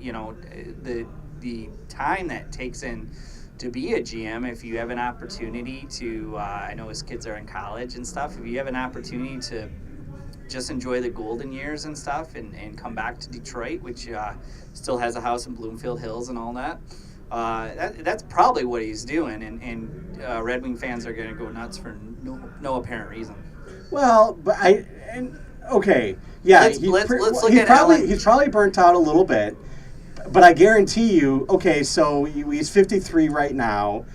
the time that takes in to be a GM, if you have an opportunity to, I know his kids are in college and stuff, if you have an opportunity to just enjoy the golden years and stuff and come back to Detroit, which still has a house in Bloomfield Hills and all that, that's probably what he's doing, and Red Wing fans are going to go nuts for no apparent reason. Well, but okay, yeah, let's look at Allen. He's probably burnt out a little bit, but I guarantee you, okay, so he's 53 right now.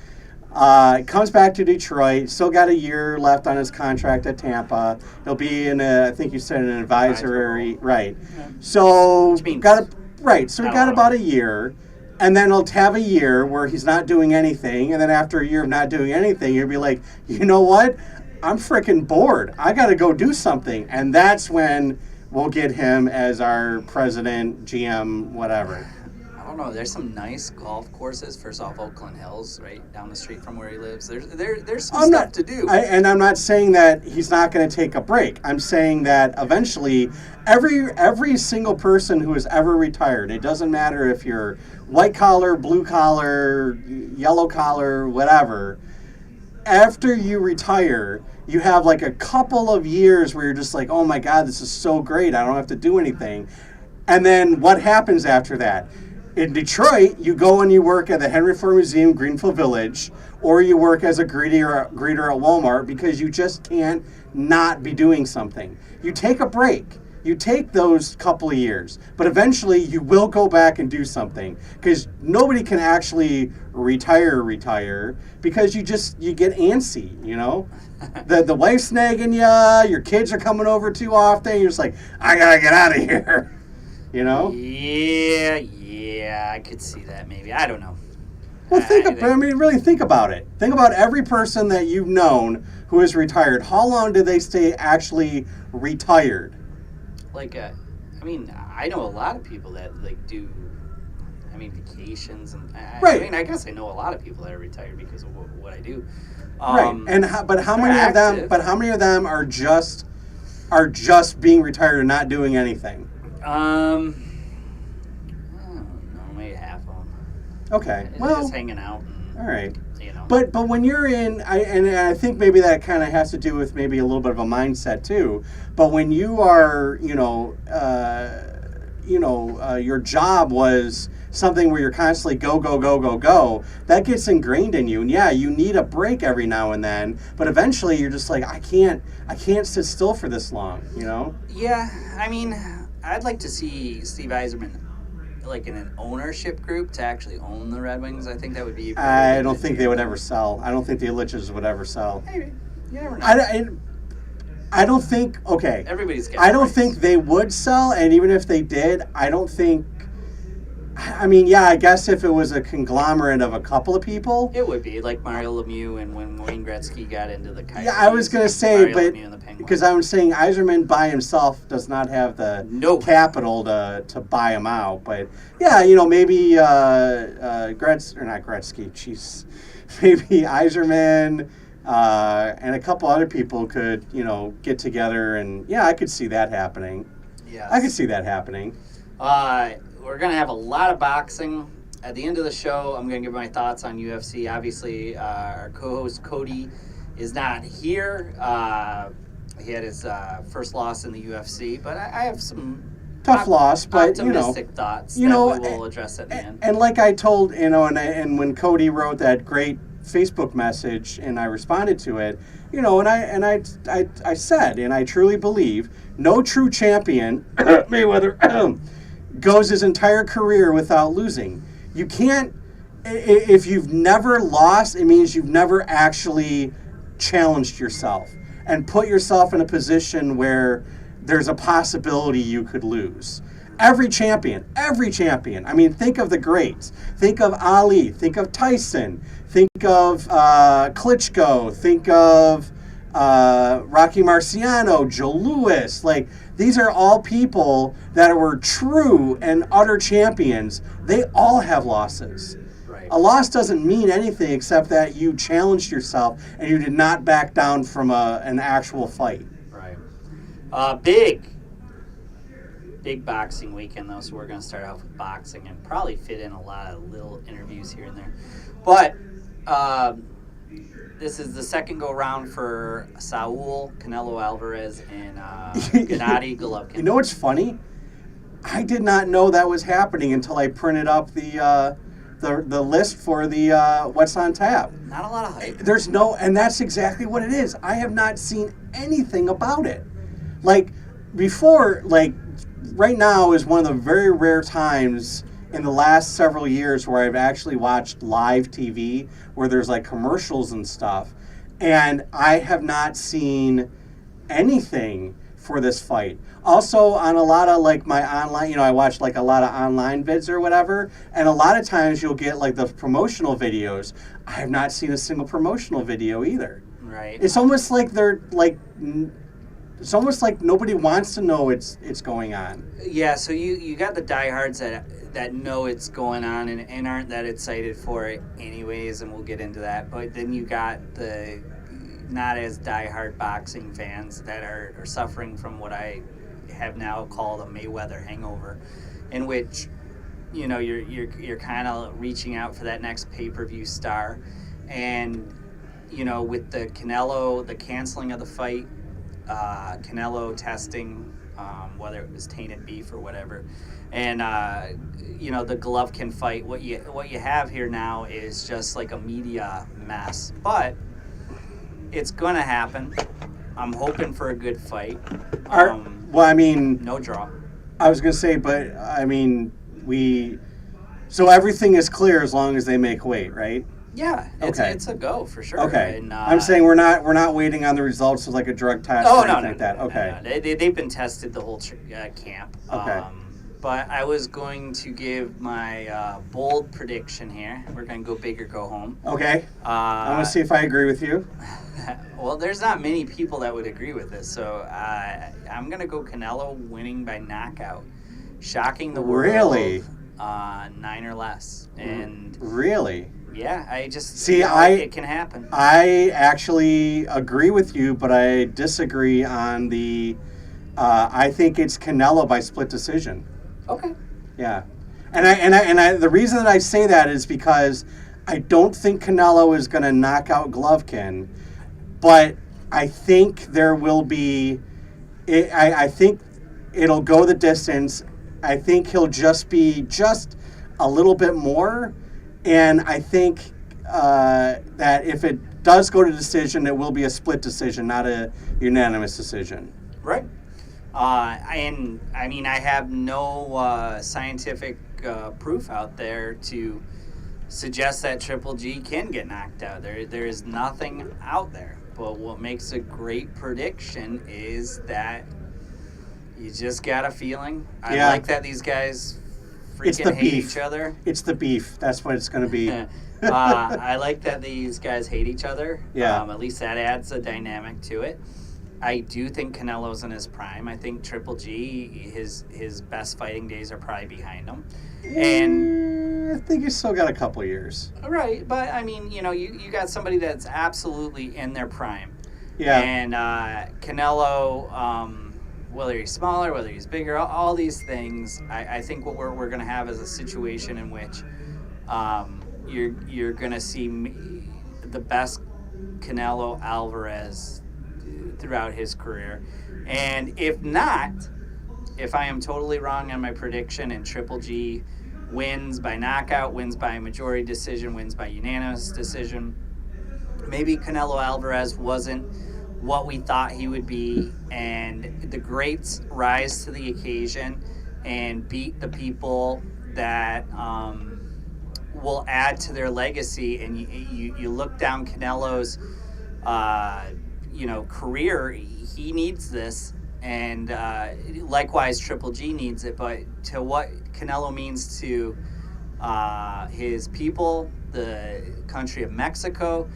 Comes back to Detroit, still got a year left on his contract at Tampa. He'll be in I think you said an advisory, right. Yeah. So Which means so he got about a year, and then he'll have a year where he's not doing anything, and then after a year of not doing anything, he'll be like, you know what? I'm freaking bored. I got to go do something. And that's when we'll get him as our president, GM, whatever. I don't know. There's some nice golf courses. First off, Oakland Hills, right down the street from where he lives. There's some stuff to do. And I'm not saying that he's not going to take a break. I'm saying that eventually every single person who has ever retired, it doesn't matter if you're white collar, blue collar, yellow collar, whatever, after you retire, you have like a couple of years where you're just like, oh my God, this is so great. I don't have to do anything. And then what happens after that? In Detroit, you go and you work at the Henry Ford Museum, Greenfield Village, or you work as a greeter at Walmart because you just can't not be doing something. You take a break. You take those couple of years, but eventually you will go back and do something because nobody can actually retire because you get antsy, you know? The wife's nagging you, your kids are coming over too often, you're just like, I gotta get out of here, you know? Yeah, I could see that maybe. I don't know. Well, really think about it. Think about every person that you've known who is retired. How long do they stay actually retired? I know a lot of people that do, vacations and right. I guess I know a lot of people that are retired because of what I do. Right. But how many of them? But how many of them are just being retired and not doing anything? I don't know, maybe half of them. Okay. Just hanging out. All right. You know. But when you're in, I think maybe that kind of has to do with maybe a little bit of a mindset too. But when you are, your job was something where you're constantly go, that gets ingrained in you. And yeah, you need a break every now and then. But eventually, you're just like, I can't sit still for this long. You know? Yeah, I'd like to see Steve Yzerman like in an ownership group to actually own the Red Wings. I think that would be. I don't think they would ever sell. I don't think the Ilitches would ever sell. Maybe. You never know. I don't think. Okay. Everybody's got. I don't think they would sell, and even if they did, I don't think. I guess if it was a conglomerate of a couple of people, it would be like Mario Lemieux and when Wayne Gretzky got into the Coyotes. Yeah, I was going to say, but because I'm saying Yzerman by himself does not have the capital to buy him out. But yeah, maybe not Gretzky. Jeez, maybe Yzerman and a couple other people could get together, and yeah, I could see that happening. Yeah, I could see that happening. We're going to have a lot of boxing. At the end of the show, I'm going to give my thoughts on UFC. Obviously, our co-host Cody is not here. He had his first loss in the UFC, but I have some tough loss, but optimistic thoughts that we will address at the end. And like I told, and when Cody wrote that great Facebook message and I responded to it, I said, and I truly believe, no true champion, Mayweather, goes his entire career without losing. You can't, if you've never lost, it means you've never actually challenged yourself and put yourself in a position where there's a possibility you could lose. Every champion. Think of the greats. Think of Ali. Think of Tyson. Think of Klitschko. Think of Rocky Marciano, Joe Louis. These are all people that were true and utter champions. They all have losses. Right. A loss doesn't mean anything except that you challenged yourself and you did not back down from an actual fight. Right. Big big boxing weekend, though, so we're going to start off with boxing and probably fit in a lot of little interviews here and there. But this is the second go-round for Saul Canelo Alvarez and Gennady Golovkin. You know what's funny? I did not know that was happening until I printed up the list for the what's on tap. Not a lot of hype. There's no, and that's exactly what it is. I have not seen anything about it. Like before, like right now is one of the very rare times in the last several years where I've actually watched live TV where there's like commercials and stuff, and I have not seen anything for this fight. Also, on a lot of like my online, I watch like a lot of online vids or whatever, and a lot of times you'll get like the promotional videos. I have not seen a single promotional video either. Right. It's almost like they're like, it's almost like nobody wants to know it's going on. Yeah, so you got the diehards that know it's going on and aren't that excited for it anyways, and we'll get into that. But then you got the not as diehard boxing fans that are suffering from what I have now called a Mayweather hangover, in which you're kind of reaching out for that next pay-per-view star, and with the Canelo, the canceling of the fight, Canelo testing, whether it was tainted beef or whatever, and the Golovkin fight. What you have here now is just like a media mess, but it's gonna happen. I'm hoping for a good fight. Well, I mean, no draw. I was gonna say, but I mean, so everything is clear as long as they make weight, right? Yeah, it's a go for sure. Okay, and, I'm saying we're not waiting on the results of like a drug test. Oh or no, anything like that. Okay, no. They've been tested the whole camp. Okay. But I was going to give my bold prediction here. We're going to go big or go home. Okay. I want to see if I agree with you. Well, there's not many people that would agree with this, so I'm going to go Canelo winning by knockout, shocking the world. Really? 9 or less. And really? Yeah, I just see. It can happen. I actually agree with you, but I disagree on the. I think it's Canelo by split decision. Okay. Yeah, and I the reason that I say that is because I don't think Canelo is going to knock out Golovkin, but I think there will be. I think it'll go the distance. I think he'll just be just a little bit more, and I think that if it does go to decision, it will be a split decision, not a unanimous decision. Right. And I mean, I have no scientific proof out there to suggest that Triple G can get knocked out. There is nothing out there. But what makes a great prediction is that you just got a feeling. I like that these guys freaking hate each other. It's the beef. That's what it's going to be. I like that these guys hate each other. Yeah. At least that adds a dynamic to it. I do think Canelo's in his prime. I think Triple G, his best fighting days are probably behind him. And I think he's still got a couple years. Right, but I mean, you got somebody that's absolutely in their prime. Yeah. And Canelo, whether he's smaller, whether he's bigger, all these things, I think what we're going to have is a situation in which you're going to see the best Canelo Alvarez throughout his career. And if I am totally wrong on my prediction and Triple G wins by knockout, wins by majority decision, wins by unanimous decision, maybe Canelo Alvarez wasn't what we thought he would be, and the greats rise to the occasion and beat the people that will add to their legacy. And you look down Canelo's career, he needs this, and likewise Triple G needs it. But to what Canelo means to his people, the country of Mexico,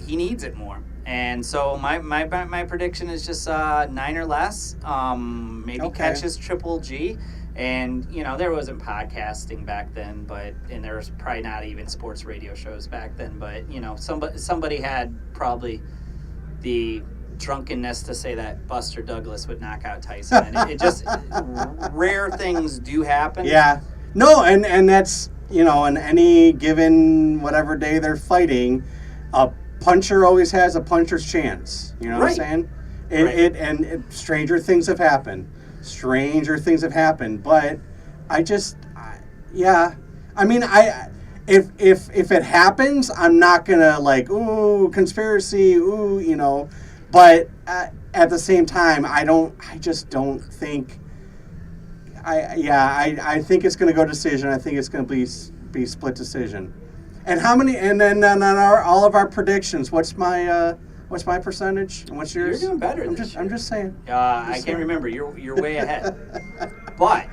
he needs it more. And so my prediction is just 9 or less. Maybe catches Triple G. And, there wasn't podcasting back then, and there was probably not even sports radio shows back then. But, somebody had probably the drunkenness to say that Buster Douglas would knock out Tyson. And it just rare things do happen. Yeah. No, and that's, in any given whatever day they're fighting, a puncher always has a puncher's chance. You know what I'm saying? Stranger things have happened. But I mean, if it happens, I'm not gonna like, ooh, conspiracy, ooh, but at the same time, I just don't think. I think it's gonna go decision. I think it's gonna be split decision. And how many? And then on all of our predictions, what's my percentage? And what's yours? You're doing better. I'm just saying. I can't remember. You're way ahead. But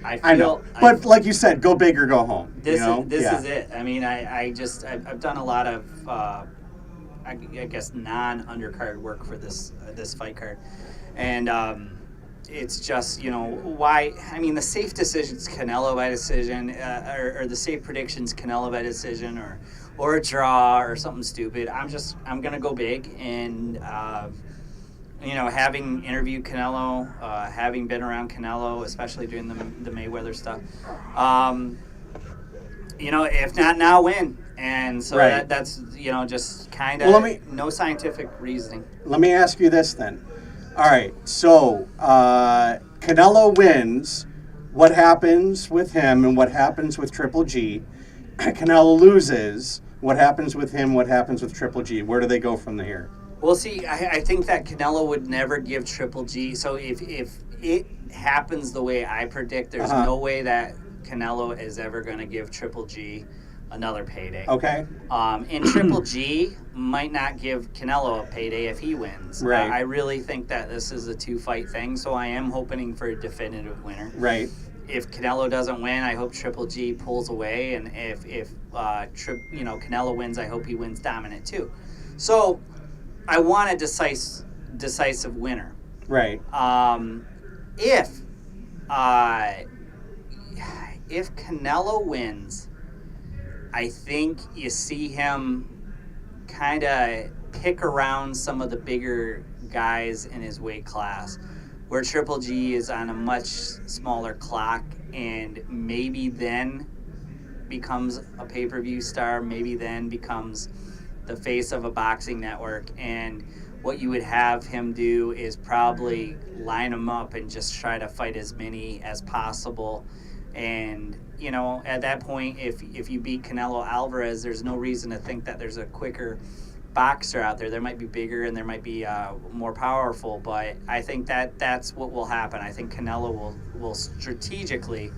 I know. But like you said, go big or go home. This is it. I mean, I've done a lot of I guess non-undercard work for this fight card, and it's just why. I mean, the safe decisions Canelo by decision, or the safe predictions Canelo by decision, or a draw or something stupid. I'm gonna go big, and having interviewed Canelo, having been around Canelo, especially during the Mayweather stuff, if not now, when. And so that's just kind of no scientific reasoning. Let me ask you this then. All right, so Canelo wins. What happens with him and what happens with Triple G? Canelo loses. What happens with him? What happens with Triple G? Where do they go from here? Well, see, I think that Canelo would never give Triple G. So if it happens the way I predict, there's no way that Canelo is ever going to give Triple G another payday. Okay. And Triple G might not give Canelo a payday if he wins. Right. I really think that this is a 2-fight thing, so I am hoping for a definitive winner. Right. If Canelo doesn't win, I hope Triple G pulls away, and if Canelo wins, I hope he wins dominant too. So I want a decisive winner. Right. If Canelo wins, I think you see him kind of pick around some of the bigger guys in his weight class, where Triple G is on a much smaller clock and maybe then becomes a pay-per-view star, maybe then becomes the face of a boxing network. And what you would have him do is probably line him up and just try to fight as many as possible. And, at that point, if you beat Canelo Alvarez, there's no reason to think that there's a quicker boxer out there. There might be bigger and there might be more powerful, but I think that's what will happen. I think Canelo will strategically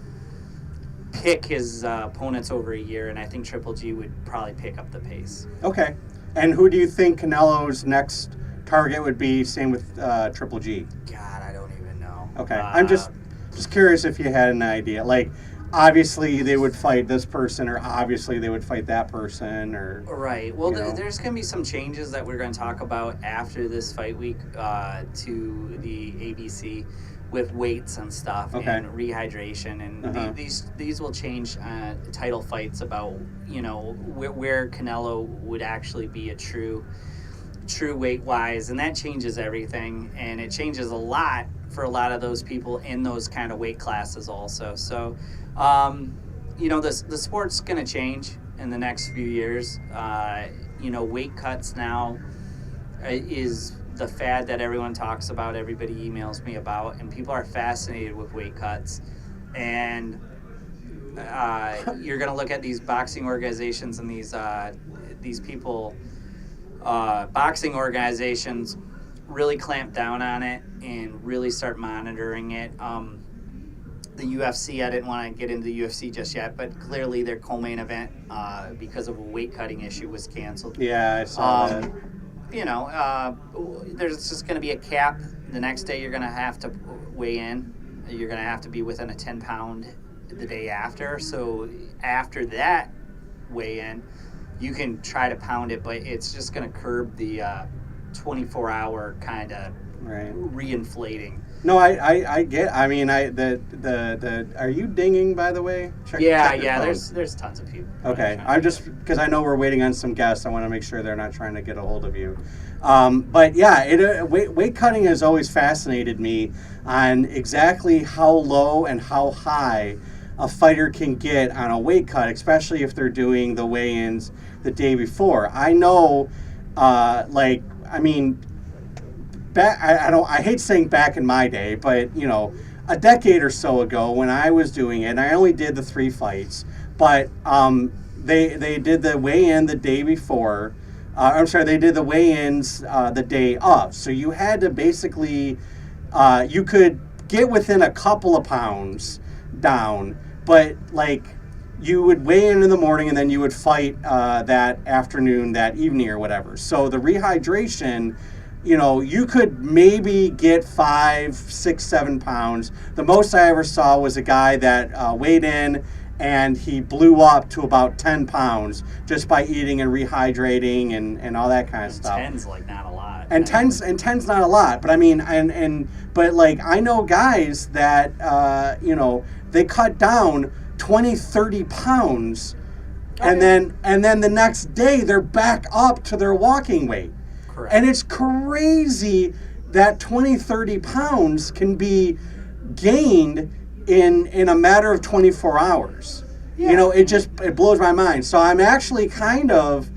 pick his opponents over a year, and I think Triple G would probably pick up the pace. Okay. And who do you think Canelo's next target would be? Same with Triple G. God, I don't even know. Okay. I'm just curious if you had an idea. Like, obviously they would fight this person, or obviously they would fight that person, or right. Well, there's going to be some changes that we're going to talk about after this fight week to the ABC with weights and stuff, and rehydration, and these will change title fights about where Canelo would actually be a true weight wise, and that changes everything, and it changes a lot for a lot of those people in those kind of weight classes also. So the sport's going to change in the next few years. Weight cuts now is the fad that everyone talks about, everybody emails me about, and people are fascinated with weight cuts. And you're going to look at these boxing organizations and these people, boxing organizations, really clamp down on it and really start monitoring it. The UFC, I didn't want to get into the UFC just yet, but clearly their co-main event, because of a weight cutting issue, was canceled. Yeah, I saw that. There's just going to be a cap. The next day you're going to have to weigh in. You're going to have to be within a 10-pound the day after. So after that weigh-in, you can try to pound it, but it's just going to curb the 24-hour kind of Right. reinflating. No, I get. I mean, Are you dinging, by the way? Check your phone. There's tons of people. Okay, I'm just because I know we're waiting on some guests. I want to make sure they're not trying to get a hold of you. But yeah, weight cutting has always fascinated me on exactly how low and how high a fighter can get on a weight cut, especially if they're doing the weigh-ins the day before. I know, I hate saying back in my day, but a decade or so ago when I was doing it, and I only did the 3 fights, but they did the weigh-in the day before. They did the weigh-ins the day of. So you had to basically, you could get within a couple of pounds down, but you would weigh in the morning and then you would fight that afternoon, that evening or whatever. So the rehydration, you could maybe get 5, 6, 7 pounds. The most I ever saw was a guy that weighed in and he blew up to about 10 pounds just by eating and rehydrating and all that kind of stuff. 10's not a lot. And 10's not a lot, but I mean, I know guys that, they cut down 20, 30 pounds, and then the next day they're back up to their walking weight. Correct. And it's crazy that 20, 30 pounds can be gained in a matter of 24 hours. Yeah. It blows my mind. So I'm actually I kind of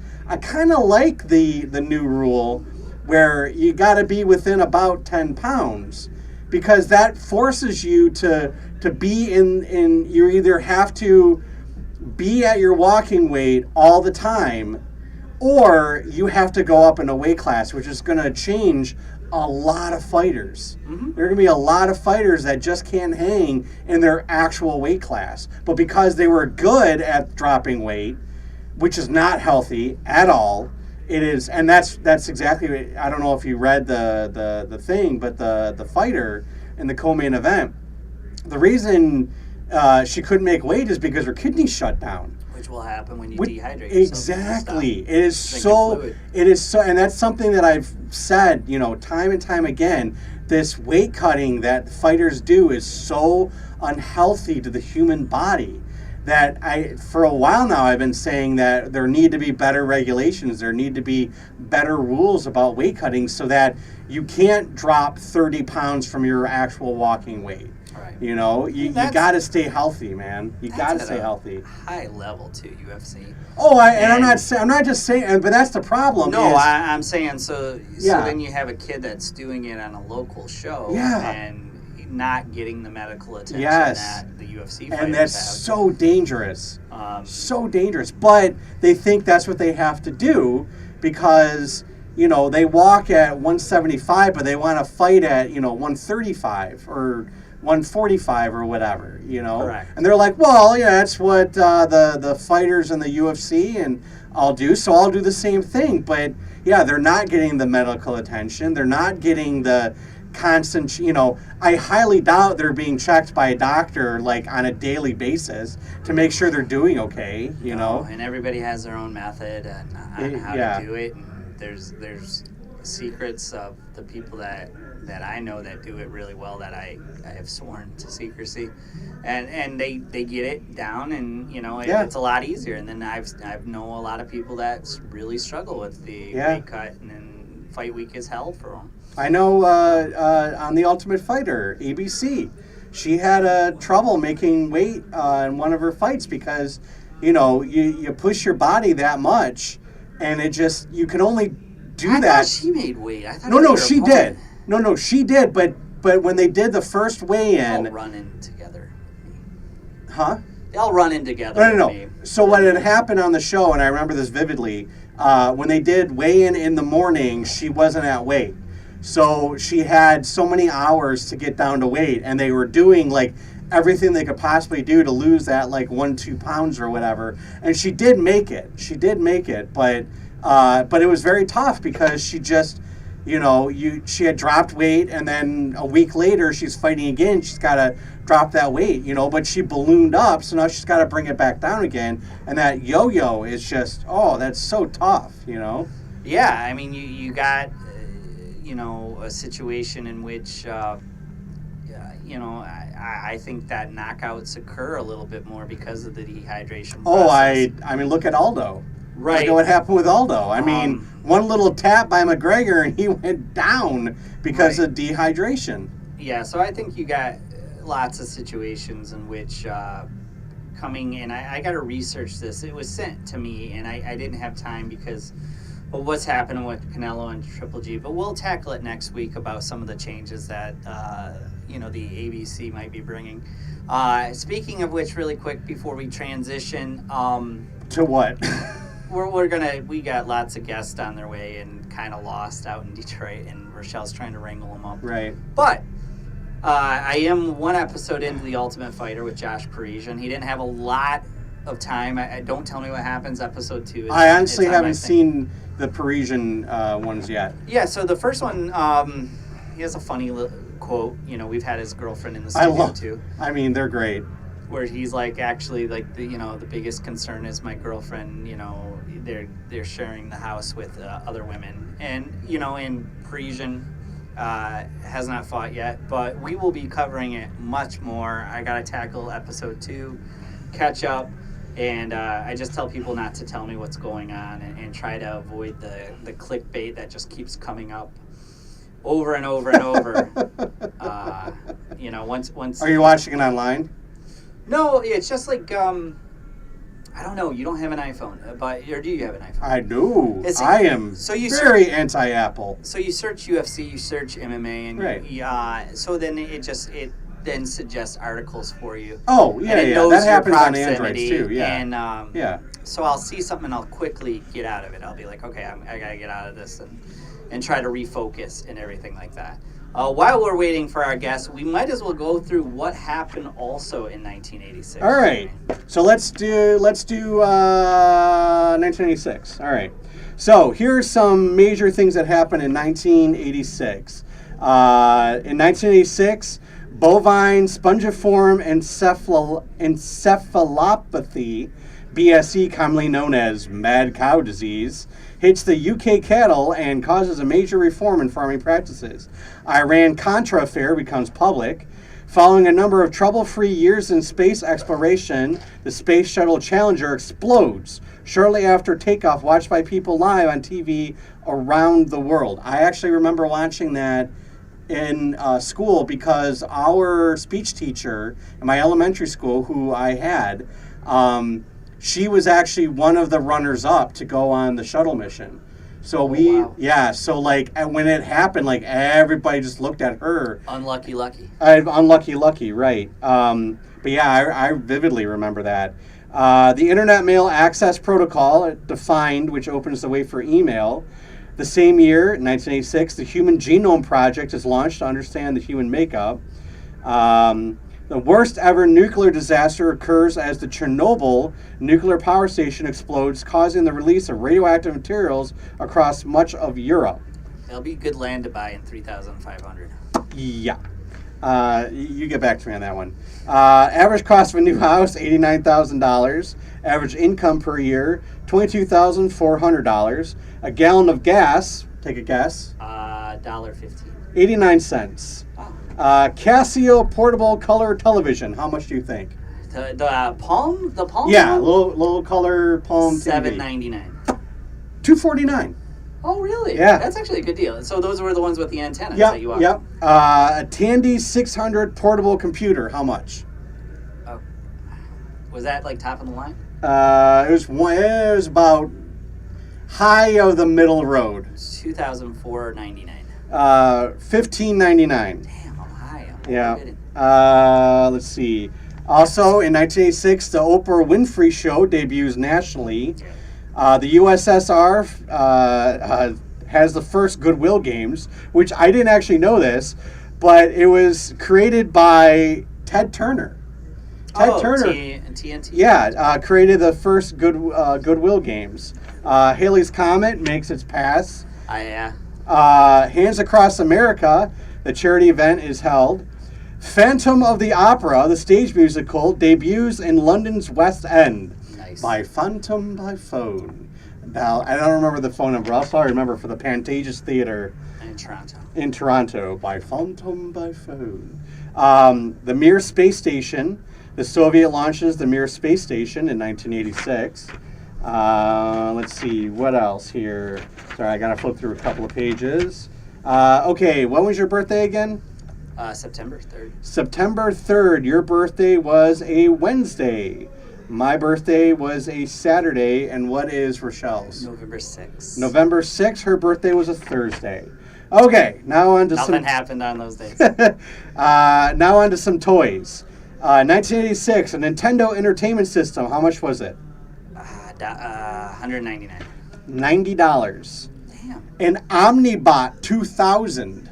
like the new rule where you got to be within about 10 pounds, because that forces you to be in you either have to be at your walking weight all the time, or you have to go up in a weight class, which is going to change a lot of fighters. Mm-hmm. There are going to be a lot of fighters that just can't hang in their actual weight class. But because they were good at dropping weight, which is not healthy at all, it is, and that's exactly, I don't know if you read the thing, but the fighter in the co-main event, the reason she couldn't make weight is because her kidneys shut down. Which will happen when you dehydrate yourself. Exactly. It is so, and that's something that I've said, time and time again. This weight cutting that fighters do is so unhealthy to the human body that for a while now, I've been saying that there need to be better regulations. There need to be better rules about weight cutting so that you can't drop 30 pounds from your actual walking weight. Right. You got to stay healthy, man. You got to stay healthy. High level too, UFC. Oh, I'm not just saying, but that's the problem. No, I'm saying so then you have a kid that's doing it on a local show, and not getting the medical attention that the UFC fighters and that's have. So dangerous. So dangerous. But they think that's what they have to do because they walk at 175, but they want to fight at 135 or 145 or whatever, Correct. And they're like, well, that's what the fighters in the UFC and I'll do, so I'll do the same thing. But they're not getting the medical attention. They're not getting the constant, I highly doubt they're being checked by a doctor on a daily basis to make sure they're doing okay, And everybody has their own method on how to do it, and there's secrets of the people that I know that do it really well that I have sworn to secrecy, and they get it down, and it's a lot easier. And then I've know a lot of people that really struggle with the weight cut, and then fight week is hell for them. I know on The Ultimate Fighter, ABC, she had trouble making weight in one of her fights because you push your body that much, and you can only do that. I thought she made weight. I thought No, she did. No, she did. But when they did the first weigh-in, they'll run in together. Huh? They'll run in together. No. So what had happened on the show, and I remember this vividly, when they did weigh-in in the morning, she wasn't at weight. So she had so many hours to get down to weight, and they were doing everything they could possibly do to lose that 1-2 pounds or whatever. And she did make it. But it was very tough because she just, she had dropped weight, and then a week later she's fighting again. She's got to drop that weight, but she ballooned up, so now she's got to bring it back down again. And that yo-yo is just, that's so tough, Yeah, I mean, you got, a situation in which, I think that knockouts occur a little bit more because of the dehydration process. I mean, look at Aldo. Right. Look at what happened with Aldo. I mean, one little tap by McGregor and he went down because of dehydration. Yeah, so I think you got lots of situations in which coming in, I got to research this. It was sent to me, and I didn't have time because of what's happening with Canelo and Triple G. But we'll tackle it next week about some of the changes that, the ABC might be bringing. Speaking of which, really quick before we transition. To what? We got lots of guests on their way and kind of lost out in Detroit, and Rochelle's trying to wrangle them up. Right. But I am one episode into The Ultimate Fighter with Josh Parisian. He didn't have a lot of time. Don't tell me what happens. Episode 2. I honestly haven't seen the Parisian ones yet. Yeah, so the first one, he has a funny quote. We've had his girlfriend in the studio too. I mean, they're great. Where he's like, actually, like the biggest concern is my girlfriend. They're sharing the house with other women, and in Parisian has not fought yet, but we will be covering it much more. I gotta tackle episode 2, catch up, and I just tell people not to tell me what's going on and try to avoid the clickbait that just keeps coming up over and over and over. Once. Are you watching it online? No, it's just like I don't know. You don't have an iPhone, or do you have an iPhone? I do. I am very anti-Apple. So you search UFC, you search MMA, and right. So then it then suggests articles for you. Oh yeah, that happens on Android too. Yeah, and so I'll see something and I'll quickly get out of it. I'll be like, okay, I gotta get out of this and try to refocus and everything like that. While we're waiting for our guests, we might as well go through what happened also in 1986. All right. So let's do 1986. All right. So here's some major things that happened in 1986. In 1986, bovine spongiform encephalopathy, BSE, commonly known as mad cow disease, hits the UK cattle and causes a major reform in farming practices. Iran-Contra affair becomes public. Following a number of trouble-free years in space exploration, the Space Shuttle Challenger explodes shortly after takeoff, watched by people live on TV around the world. I actually remember watching that in school because our speech teacher in my elementary school, who I had, she was actually one of the runners-up to go on the shuttle mission. So so like when it happened, like everybody just looked at her. Unlucky, lucky, right. But yeah, I vividly remember that. The Internet Mail Access Protocol defined, which opens the way for email. The same year, 1986, the Human Genome Project is launched to understand the human makeup. The worst ever nuclear disaster occurs as the Chernobyl nuclear power station explodes, causing the release of radioactive materials across much of Europe. It'll be good land to buy in 3,500. Yeah. You get back to me on that one. Average cost of a new house, $89,000. Average income per year, $22,400. A gallon of gas, take a guess. $1.15. 89 cents. Oh. Casio portable color television. How much do you think? The Palm? The Palm? Yeah, little color Palm TV. $7.99. $249. Oh, really? Yeah. That's actually a good deal. So those were the ones with the antennas that you watched? Yep. A Tandy 600 portable computer. How much? Oh. Was that like top of the line? It was about high of the middle road. $2,499. $15.99. Damn, I'm high. Yeah. Let's see. Also, in 1986, the Oprah Winfrey Show debuts nationally. The USSR has the first Goodwill Games, which I didn't actually know this, but it was created by Ted Turner. TNT. Yeah, created the first Goodwill Games. Halley's Comet makes its pass. Yeah. Hands Across America, the charity event, is held. Phantom of the Opera, the stage musical, debuts in London's West End. Nice. By Phantom by Phone. Now, I don't remember the phone number. I'll probably remember for the Pantages Theatre. In Toronto. In Toronto, by phantom by phone. The Mir space station. The Soviet launches the Mir space station in 1986. Let's see, what else here? Sorry, I gotta flip through a couple of pages. Okay, when was your birthday again? September 3rd. September 3rd. Your birthday was a Wednesday. My birthday was a Saturday. And what is Rochelle's? November 6th. November 6th. Her birthday was a Thursday. Okay, now on to Nothing happened on those days. now on to some toys. 1986, a Nintendo Entertainment System. How much was it? $199. $90. Damn. An Omnibot 2000.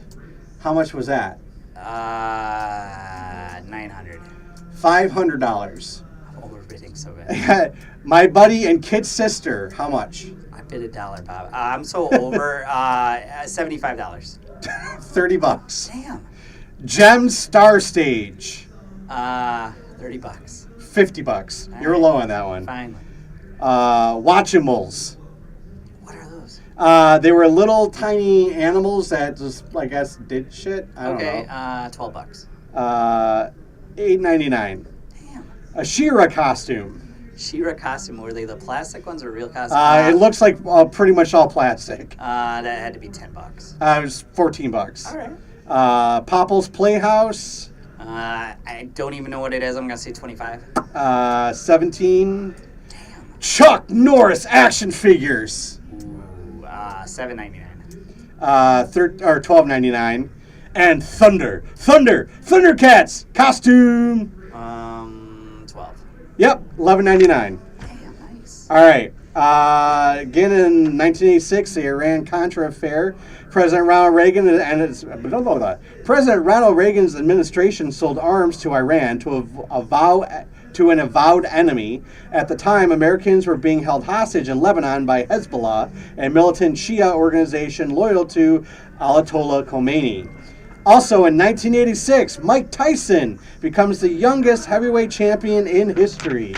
How much was that? $900. $500. I'm overbidding so bad. My buddy and kid sister. How much? I bid $1, Bob. I'm so over. $75. $30. Damn. Gem Star Stage. $30. $50. You're right. low on that one. Fine. Watchimals. What are those? They were little tiny animals that just, I guess, did shit. I don't know. $12. $8.99. Damn. A She-Ra costume. She-Ra costume. Were they the plastic ones or real costumes? It looks like pretty much all plastic. That had to be $10. It was $14. All right. Popple's Playhouse. I don't even know what it is. I'm gonna say 25. 17. Damn. Chuck Norris action figures. Ooh, $7.99. $12.99. And Thundercats costume. 12. Yep, $11.99. Damn, nice. All right. Again in 1986, the Iran-Contra affair. President Ronald Reagan President Ronald Reagan's administration sold arms to Iran to an avowed enemy. At the time, Americans were being held hostage in Lebanon by Hezbollah, a militant Shia organization loyal to Ayatollah Khomeini. Also in 1986, Mike Tyson becomes the youngest heavyweight champion in history.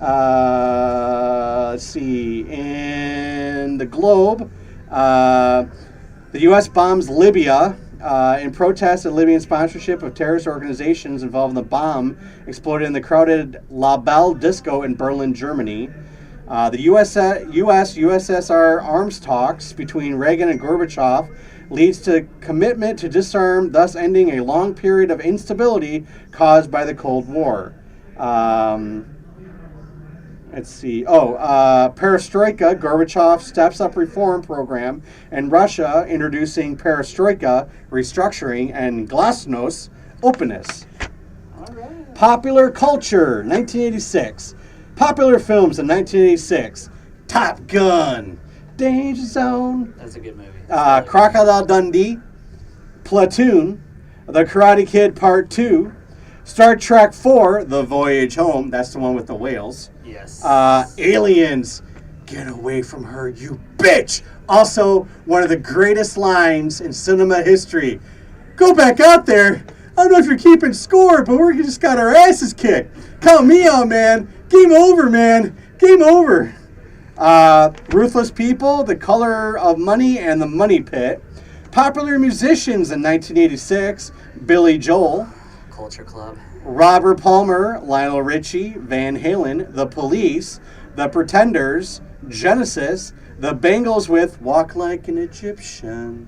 Let's see. In the globe, the U.S. bombs Libya in protest at Libyan sponsorship of terrorist organizations involved in the bomb exploded in the crowded La Belle disco in Berlin, Germany. The U.S.-USSR arms talks between Reagan and Gorbachev leads to commitment to disarm, thus ending a long period of instability caused by the Cold War. Let's see. Perestroika, Gorbachev steps up reform program, and Russia introducing perestroika, restructuring, and glasnost, openness. All right. Popular culture, 1986. Popular films in 1986. Top Gun, Danger Zone. That's a good movie. Crocodile Dundee, Platoon, The Karate Kid Part 2, Star Trek 4, The Voyage Home. That's the one with the whales. Yes. Aliens, get away from her, you bitch. Also, one of the greatest lines in cinema history. Go back out there. I don't know if you're keeping score, but we just got our asses kicked. Count me out, man. Game over, man. Game over. Ruthless People, The Color of Money, and The Money Pit. Popular musicians in 1986, Billy Joel. Culture Club. Robert Palmer, Lionel Richie, Van Halen, The Police, The Pretenders, Genesis, The Bangles with Walk Like an Egyptian.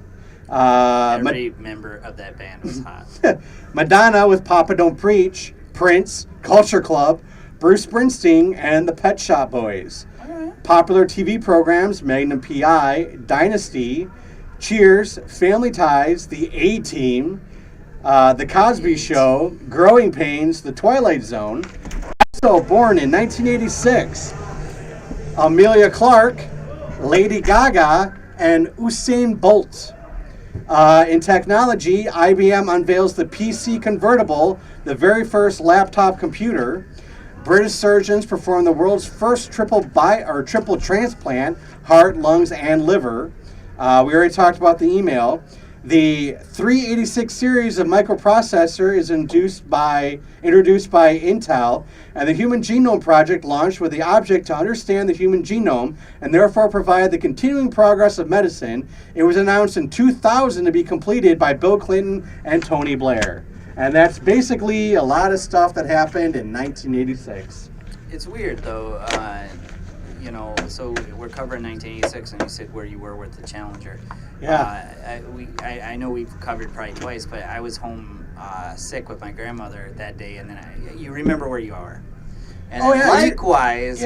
Every member of that band was hot. Madonna with Papa Don't Preach, Prince, Culture Club, Bruce Springsteen, and the Pet Shop Boys. All right. Popular TV programs, Magnum P.I., Dynasty, Cheers, Family Ties, The A-Team, The Cosby Show, Growing Pains, The Twilight Zone. Also born in 1986, Amelia Clark, Lady Gaga, and Usain Bolt. In technology, IBM unveils the PC Convertible, the very first laptop computer. British surgeons perform the world's first triple transplant, heart, lungs, and liver. We already talked about the email. The 386 series of microprocessor is introduced by Intel, and the Human Genome Project launched with the object to understand the human genome and therefore provide the continuing progress of medicine. It was announced in 2000 to be completed by Bill Clinton and Tony Blair. And that's basically a lot of stuff that happened in 1986. It's weird, though. So we're covering 1986, and you said where you were with the Challenger. Yeah. I know we've covered probably twice, but I was home sick with my grandmother that day, and then you remember where you are. And likewise,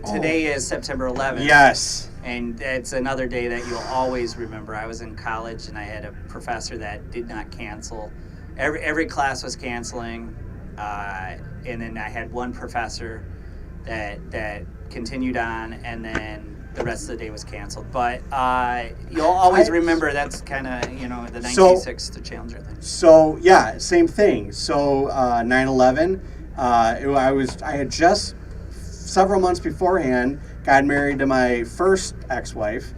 today is September 11th. Yes. And it's another day that you'll always remember. I was in college, and I had a professor that did not cancel. Every class was canceling, and then I had one professor that continued on, and then the rest of the day was canceled. But you'll always remember that's kind of, the 1986 the Challenger thing. So, yeah, same thing. So 9/11, I had just several months beforehand got married to my first ex-wife.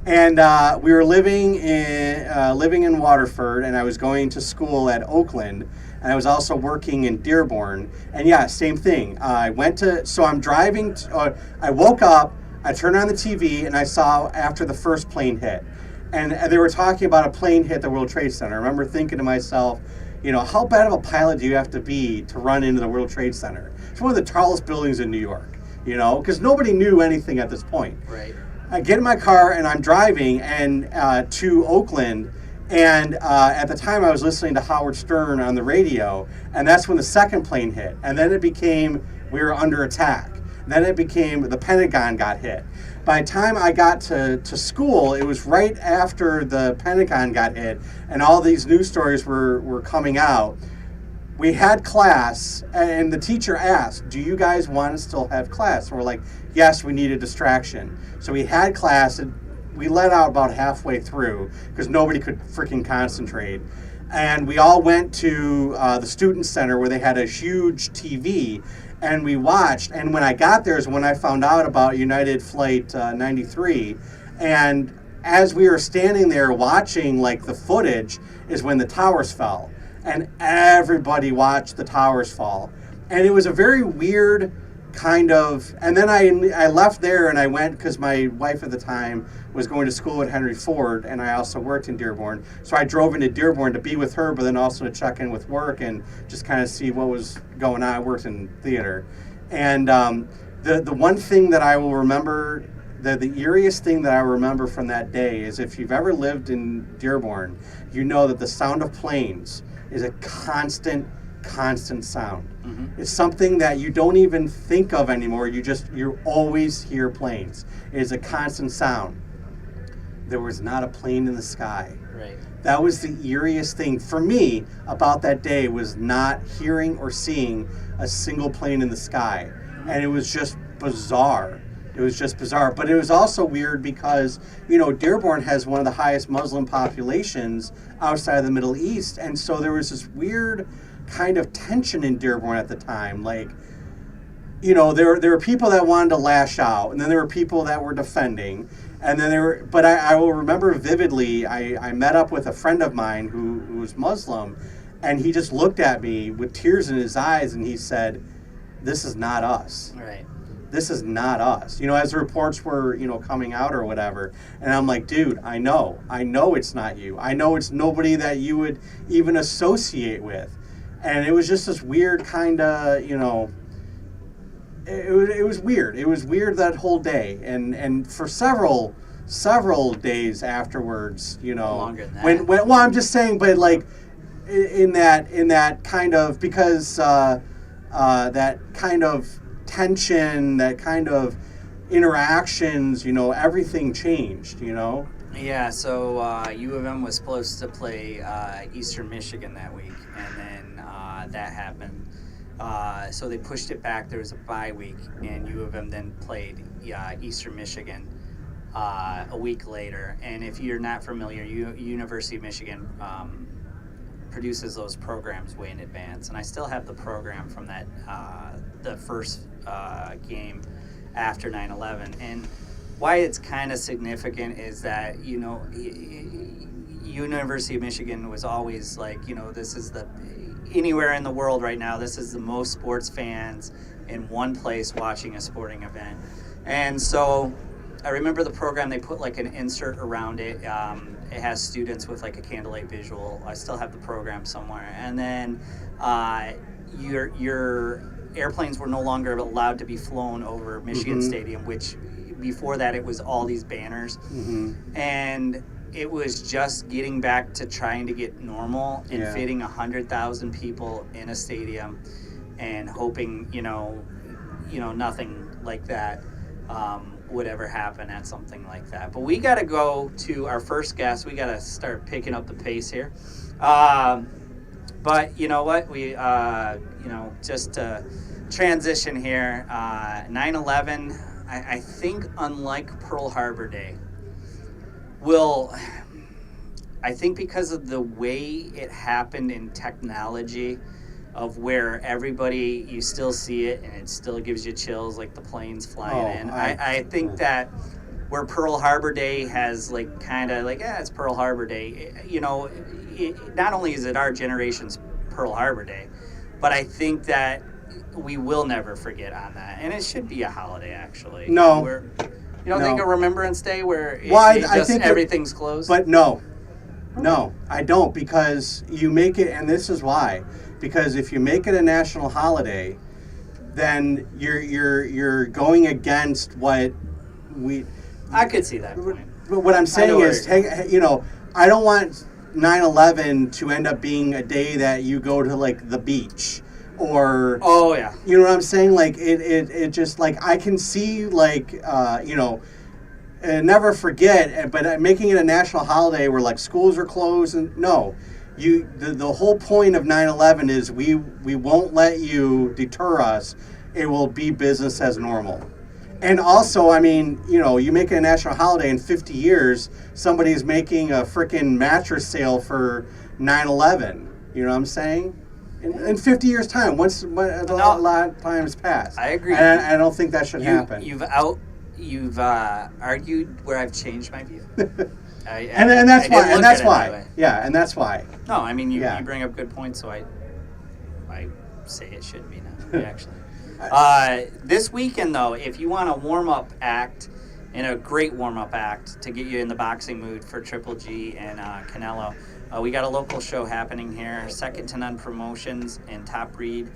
And we were living in Waterford, and I was going to school at Oakland, and I was also working in Dearborn. And yeah, same thing. So I'm driving. I woke up, I turned on the TV, and I saw after the first plane hit. And they were talking about a plane hit the World Trade Center. I remember thinking to myself, how bad of a pilot do you have to be to run into the World Trade Center? It's one of the tallest buildings in New York, because nobody knew anything at this point. Right. I get in my car and I'm driving to Oakland, and at the time I was listening to Howard Stern on the radio, and that's when the second plane hit. And then it became we were under attack. Then it became the Pentagon got hit. By the time I got to school, it was right after the Pentagon got hit, and all these news stories were coming out. We had class, and the teacher asked, do you guys want to still have class? And we're like, yes, we need a distraction. So we had class, and we let out about halfway through because nobody could freaking concentrate. And we all went to the student center where they had a huge TV, and we watched. And when I got there is when I found out about United Flight 93. And as we were standing there watching the footage is when the towers fell. And everybody watched the towers fall. And it was a very weird kind of, and then I left there and I went, because my wife at the time was going to school at Henry Ford, and I also worked in Dearborn. So I drove into Dearborn to be with her, but then also to check in with work and just kind of see what was going on. I worked in theater. And the one thing that I will remember, the eeriest thing that I remember from that day is if you've ever lived in Dearborn, you know that the sound of planes is a constant sound. Mm-hmm. It's something that you don't even think of anymore. You always hear planes. It is a constant sound. There was not a plane in the sky. Right. That was the eeriest thing for me about that day, was not hearing or seeing a single plane in the sky. And it was just bizarre. It was just bizarre. But it was also weird because, Dearborn has one of the highest Muslim populations outside of the Middle East. And so there was this weird kind of tension in Dearborn at the time. There were people that wanted to lash out, and then there were people that were defending. And then but I will remember vividly, I met up with a friend of mine who was Muslim, and he just looked at me with tears in his eyes, and he said, "This is not us." Right. This is not us. As the reports were, coming out or whatever. And I'm like, dude, I know it's not you. I know it's nobody that you would even associate with. And it was just this weird kind of, it was weird. It was weird that whole day. And for several days afterwards, Longer than that. Well, I'm just saying, but in that kind of, because that kind of tension, that kind of interactions, everything changed, Yeah, so U of M was supposed to play Eastern Michigan that week, and then that happened. So they pushed it back. There was a bye week, and U of M then played Eastern Michigan a week later. And if you're not familiar, University of Michigan produces those programs way in advance. And I still have the program from that the first game after 9/11. And why it's kind of significant is that, you University of Michigan was always like, this is anywhere in the world right now, this is the most sports fans in one place watching a sporting event. And so I remember the program, they put like an insert around it. It has students with like a candlelight visual. I still have the program somewhere. And then your airplanes were no longer allowed to be flown over Michigan Stadium, which before that it was all these banners. And it was just getting back to trying to get normal and fitting 100,000 people in a stadium and hoping, nothing like that would ever happen at something like that. But we got to go to our first guest. We got to start picking up the pace here. But you know what? We, just to transition here, 9/11, I think unlike Pearl Harbor Day, I think because of the way it happened in technology, of where everybody, you still see it and it still gives you chills, like the planes flying in. I think that where Pearl Harbor Day has like kind of like, it's Pearl Harbor Day. Not only is it our generation's Pearl Harbor Day, but I think that we will never forget on that. And it should be a holiday, actually. No. You don't think a Remembrance Day where I think everything's closed? But no, I don't, because you make it, and this is why. Because if you make it a national holiday, then you're going against what we. I could see that point. But what I'm saying is, I don't want 9/11 to end up being a day that you go to like the beach or. Oh yeah. You know what I'm saying? Like it just like I can see like never forget, but making it a national holiday where like schools are closed and no. The whole point of 9/11 is we won't let you deter us. It will be business as normal. And also, I mean, you make it a national holiday in 50 years, somebody's making a freaking mattress sale for 9/11. You know what I'm saying? In 50 years' time, once a lot of time's passed. I agree. And I don't think that should happen. You've argued where I've changed my view. And that's why. Yeah, and that's why. No, I mean, you bring up good points, so I say it should be now, actually. This weekend, though, if you want a warm-up act, and a great warm-up act to get you in the boxing mood for Triple G and Canelo, we got a local show happening here. Second to None Promotions and Top Breed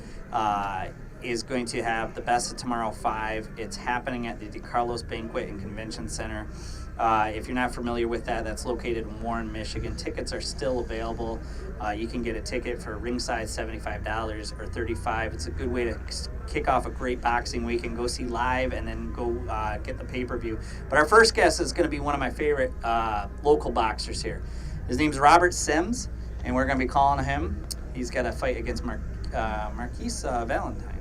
is going to have the Best of Tomorrow 5. It's happening at the DeCarlos Banquet and Convention Center. If you're not familiar with that, that's located in Warren, Michigan. Tickets are still available. You can get a ticket for ringside $75 or $35. It's a good way to kick off a great boxing weekend. Go see live and then go get the pay-per-view. But our first guest is going to be one of my favorite local boxers here. His name's Robert Sims, and we're going to be calling him. He's got a fight against Marquise Valentine.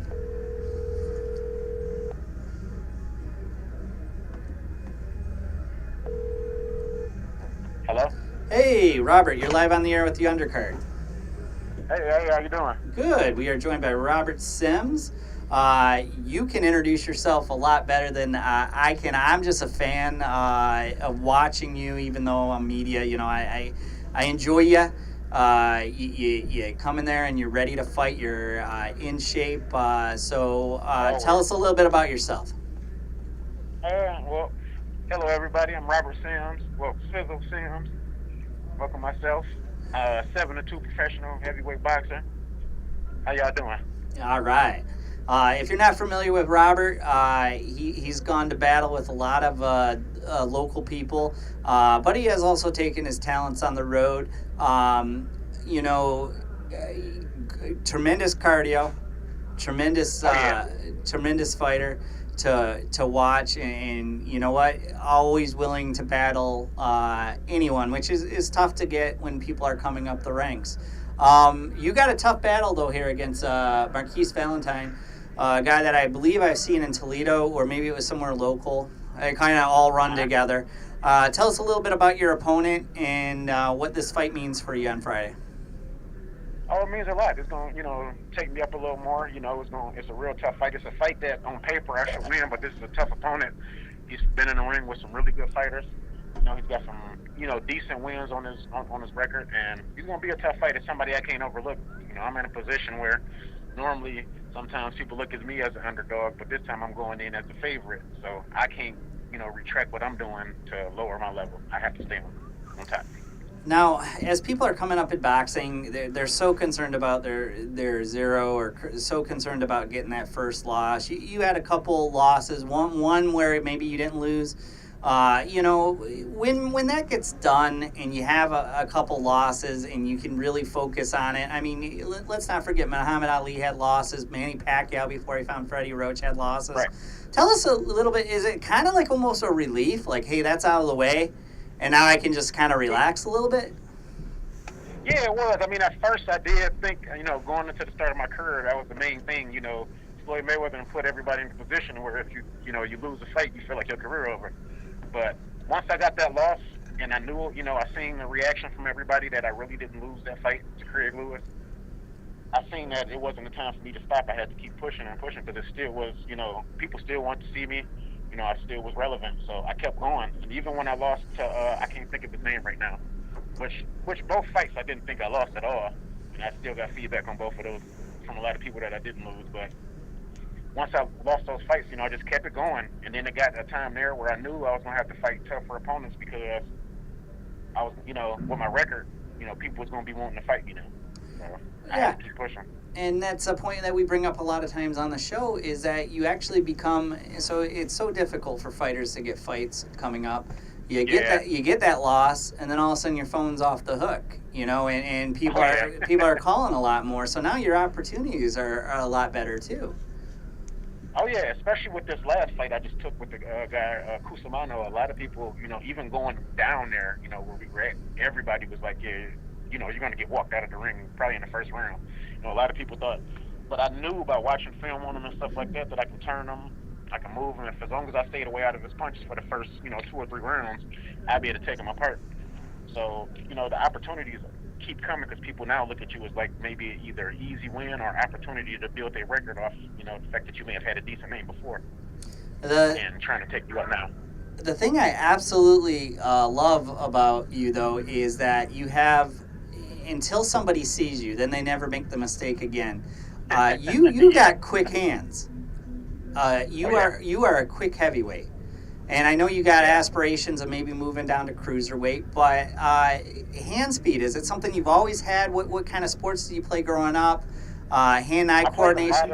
Hello? Hey, Robert, you're live on the air with the Undercard. Hey, how you doing? Good. We are joined by Robert Sims. You can introduce yourself a lot better than I can. I'm just a fan of watching you, even though I'm media. I enjoy you. You come in there and you're ready to fight. You're in shape. So tell us a little bit about yourself. Well, hello everybody. I'm Robert Sims. Well, Sizzle Sims. Welcome myself. 7-2 professional heavyweight boxer. How y'all doing? All right. If you're not familiar with Robert, he's gone to battle with a lot of local people, but he has also taken his talents on the road. Tremendous cardio, tremendous fighter to watch, and you know what? Always willing to battle anyone, which is tough to get when people are coming up the ranks. You got a tough battle though here against Marquise Valentine. A guy that I believe I've seen in Toledo, or maybe it was somewhere local. They kind of all run together. Tell us a little bit about your opponent and what this fight means for you on Friday. Oh, it means a lot. It's going to, take me up a little more. It's a real tough fight. It's a fight that on paper I should win, but this is a tough opponent. He's been in the ring with some really good fighters. He's got some, decent wins on his record, and he's gonna be a tough fight. It's somebody I can't overlook. I'm in a position where normally sometimes people look at me as an underdog, but this time I'm going in as a favorite, so I can't, retract what I'm doing to lower my level. I have to stay on top. Now, as people are coming up in boxing, they're so concerned about their zero, or so concerned about getting that first loss. You had a couple losses, one where maybe you didn't lose. When that gets done and you have a couple losses and you can really focus on it. I mean, let's not forget Muhammad Ali had losses. Manny Pacquiao, before he found Freddie Roach, had losses. Right. Tell us a little bit. Is it kind of like almost a relief? Like, hey, that's out of the way, and now I can just kind of relax a little bit? Yeah, it was. I mean, at first I did think, going into the start of my career, that was the main thing. Floyd Mayweather put everybody in a position where if you lose a fight, you feel like your career over. But once I got that loss, and I knew, I seen the reaction from everybody that I really didn't lose that fight to Craig Lewis. I seen that it wasn't the time for me to stop. I had to keep pushing and pushing because it still was, people still wanted to see me. I still was relevant, so I kept going. And even when I lost to, I can't think of his name right now, which both fights I didn't think I lost at all, and I still got feedback on both of those from a lot of people that I didn't lose. But once I lost those fights, I just kept it going. And then it got a time there where I knew I was going to have to fight tougher opponents because I was, with my record, people was going to be wanting to fight me now. So I had to keep pushing. And that's a point that we bring up a lot of times on the show, is that you actually become, so it's so difficult for fighters to get fights coming up. You get that loss, and then all of a sudden your phone's off the hook, and people are calling a lot more. So now your opportunities are a lot better too. Oh yeah, especially with this last fight I just took with the guy Cusimano. A lot of people, even going down there, where we were at, everybody was like, yeah, you're going to get walked out of the ring probably in the first round. A lot of people thought, but I knew by watching film on him and stuff like that I can turn him, I can move him. If as long as I stayed away out of his punches for the first, 2 or 3 rounds, I'd be able to take him apart. So, the opportunities keep coming because people now look at you as like maybe either easy win or opportunity to build a record off, the fact that you may have had a decent name before and trying to take you up now. The thing I absolutely love about you, though, is that you have, until somebody sees you, then they never make the mistake again. You got quick hands. You are a quick heavyweight. And I know you got aspirations of maybe moving down to cruiserweight, but hand speed, is it something you've always had? What kind of sports did you play growing up? Hand-eye coordination?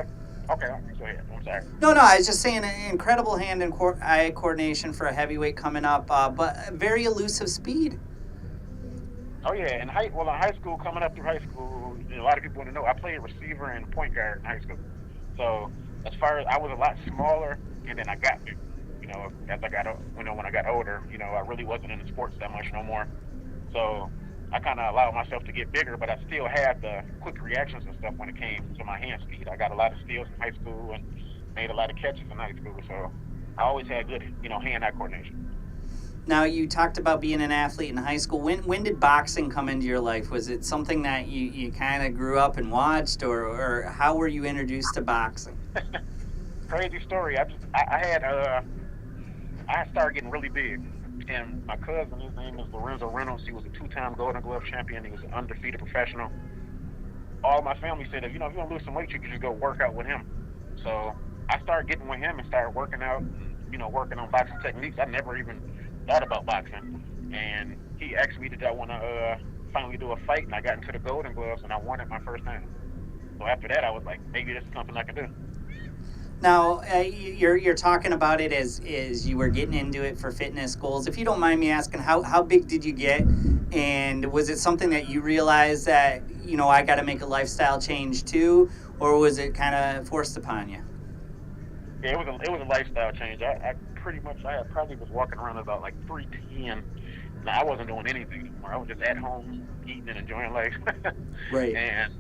Okay, go ahead. I'm sorry. No, I was just saying incredible hand and eye coordination for a heavyweight coming up, but very elusive speed. Oh, yeah. In high school, coming up through high school, a lot of people want to know, I played receiver and point guard in high school. So as far as I was a lot smaller, and then I got big. As I got, when I got older, I really wasn't in the sports that much no more. So I kind of allowed myself to get bigger, but I still had the quick reactions and stuff when it came to my hand speed. I got a lot of steals in high school and made a lot of catches in high school. So I always had good, hand-eye coordination. Now, you talked about being an athlete in high school. When did boxing come into your life? Was it something that you kind of grew up and watched, or how were you introduced to boxing? Crazy story. I started getting really big, and my cousin, his name is Lorenzo Reynolds. He was a 2-time Golden Glove champion. He was an undefeated professional. All my family said, if you want to lose some weight, you can just go work out with him. So I started getting with him and started working out, working on boxing techniques. I never even thought about boxing, and he asked me, did I want to finally do a fight, and I got into the Golden Gloves, and I won it my first time. So after that, I was like, maybe this is something I can do. Now, you're talking about it as you were getting into it for fitness goals. If you don't mind me asking, how big did you get? And was it something that you realized that, I got to make a lifestyle change too? Or was it kind of forced upon you? Yeah, it was a lifestyle change. I probably was walking around about like 310. Now, I wasn't doing anything anymore. I was just at home eating and enjoying life. Right. And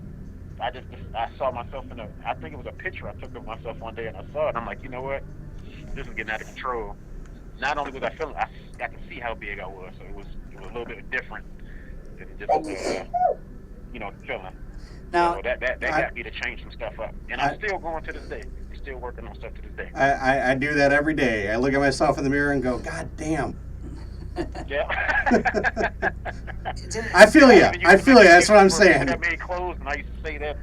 I saw myself I think it was a picture I took of myself one day, and I saw it, and I'm like, you know what? This is getting out of control. Not only was I feeling, I could see how big I was, so it was a little bit different than just, feeling. Now, so that got me to change some stuff up. And I'm still going to this day. I'm still working on stuff to this day. I do that every day. I look at myself in the mirror and go, God damn. Yeah. I feel you. I feel you. That's what I'm saying. That made clothes, and I used to say that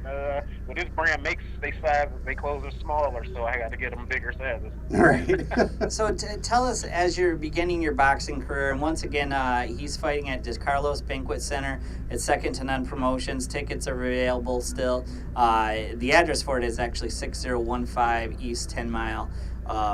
well, this brand makes they clothes are smaller, so I got to get them bigger sizes. Right. So tell us, as you're beginning your boxing career, and once again, he's fighting at Carlos Banquet Center. It's second to none promotions. Tickets are available still. The address for it is actually 6015 East 10 Mile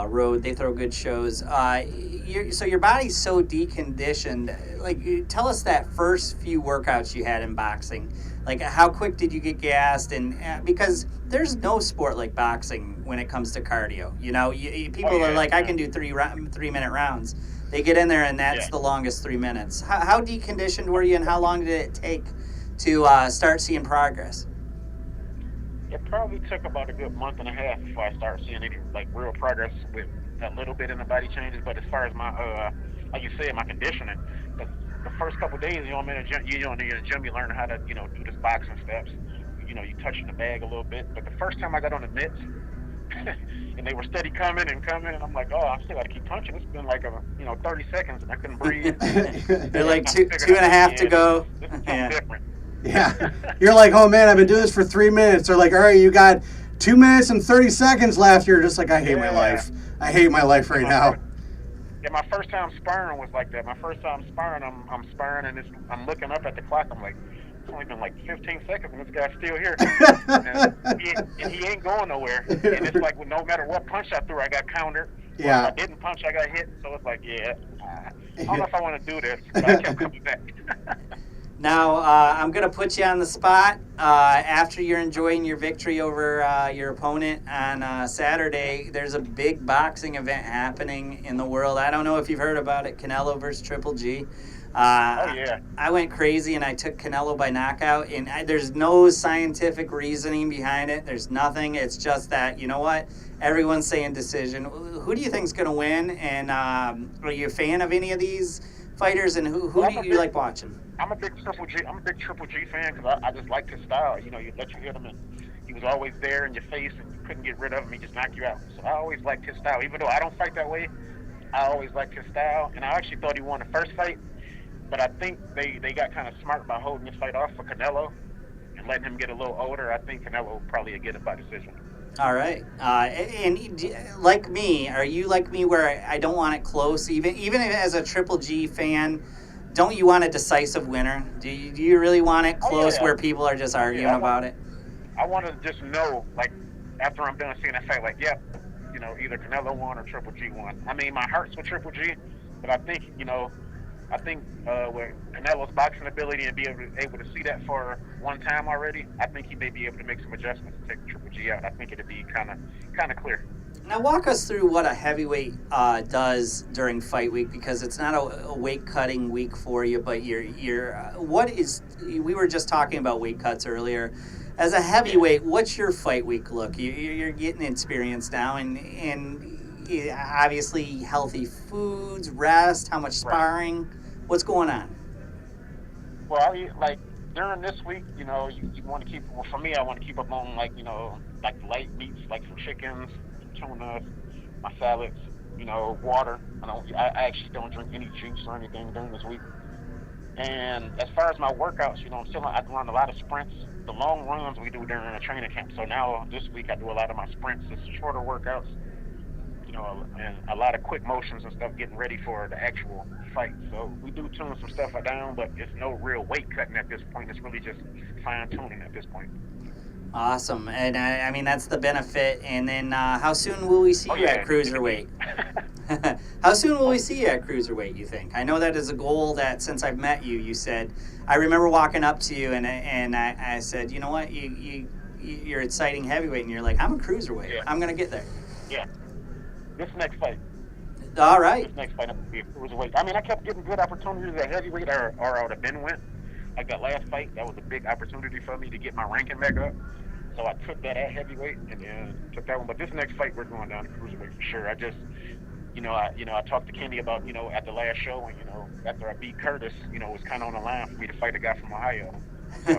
Road. They throw good shows. So your body's so deconditioned. Like, tell us that first few workouts you had in boxing. Like, how quick did you get gassed? And because there's no sport like boxing when it comes to cardio. You know, people are like, I can do 3-minute rounds. They get in there, and that's the longest 3 minutes. How deconditioned were you, and how long did it take to start seeing progress? It probably took about a good month and a half before I started seeing any like real progress with a little bit in the body changes. But as far as my like you said, my conditioning, the first couple of days I'm in a gym, in the gym, you learn how to do this boxing steps. You touching the bag a little bit. But the first time I got on the mitts, and they were steady coming, and I'm like, oh, I still got to keep punching. It's been like 30 seconds, and I couldn't breathe. They're like two and a half to go. This is something different. Yeah. You're like, oh man, I've been doing this for 3 minutes. They're like, all right, you got 2 minutes and 30 seconds left. You're just like, I hate my life. I hate my life right now. Yeah, my first time sparring was like that. My first time sparring, I'm sparring, and I'm looking up at the clock. I'm like, it's only been like 15 seconds, and this guy's still here. and he ain't going nowhere. And it's like, well, no matter what punch I threw, I got countered. Yeah. If I didn't punch, I got hit. So it's like, I don't know if I want to do this, but I kept coming back. Now, I'm going to put you on the spot. After you're enjoying your victory over your opponent on Saturday, there's a big boxing event happening in the world. I don't know if you've heard about it, Canelo versus Triple G. I went crazy, and I took Canelo by knockout, and there's no scientific reasoning behind it. There's nothing. It's just that, you know what? Everyone's saying decision. Who do you think's going to win, and are you a fan of any of these fighters, and who do you like watching? I'm a big Triple G fan because I just liked his style. You let you hit him, and he was always there in your face, and you couldn't get rid of him. He just knocked you out. So I always liked his style. Even though I don't fight that way, I always liked his style. And I actually thought he won the first fight, but I think they got kind of smart by holding this fight off for Canelo and letting him get a little older. I think Canelo will probably get it by decision. All right. And like me, are you like me where I don't want it close? Even as a Triple G fan, don't you want a decisive winner? Do you really want it close where people are just arguing about it? I want to just know, like, after I'm done seeing that fight, like, either Canelo won or Triple G won. I mean, my heart's with Triple G, but I think, with Canelo's boxing ability and be able to see that for one time already, I think he may be able to make some adjustments to take Triple G out. I think it'd be kind of clear. Now walk us through what a heavyweight does during fight week, because it's not a weight cutting week for you, but we were just talking about weight cuts earlier. As a heavyweight, what's your fight week look? You're getting experience now, and obviously healthy foods, rest, how much sparring, what's going on? Well, during this week, you want to keep. Well, for me, I want to keep up on like light meats, like some chickens, tuna, my salads, water. I actually don't drink any juice or anything during this week. And as far as my workouts, I run a lot of sprints. The long runs we do during the training camp. So now this week I do a lot of my sprints. It's shorter workouts, and a lot of quick motions and stuff, getting ready for the actual fight. So we do tune some stuff down, but it's no real weight cutting at this point. It's really just fine tuning at this point. Awesome. And I mean, that's the benefit. And then how soon will we see you at cruiserweight? How soon will we see you at cruiserweight, you think? I know that is a goal that since I've met you, you said. I remember walking up to you and I said, you know what, you're exciting heavyweight, and you're like, I'm a cruiserweight. Yeah. I'm going to get there. Yeah. This next fight. All right. This next fight will be a cruiserweight. I mean, I kept getting good opportunities at heavyweight or I would have been went. Like that last fight, that was a big opportunity for me to get my ranking back up. So I took that at heavyweight and then took that one. But this next fight, we're going down to cruiserweight for sure. I just, I talked to Kenny about, at the last show, and, after I beat Curtis, it was kind of on the line for me to fight a guy from Ohio. So,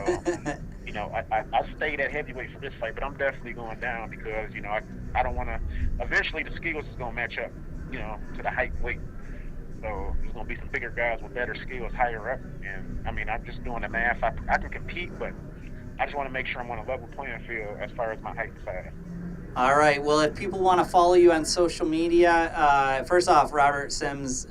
I stayed at heavyweight for this fight, but I'm definitely going down because, I don't want to, eventually the skills is going to match up, to the height weight. So there's going to be some bigger guys with better skills higher up. And I mean, I'm just doing the math. I can compete, but I just want to make sure I'm on a level playing field as far as my height and size. All right. Well, if people want to follow you on social media, first off, Robert Sims,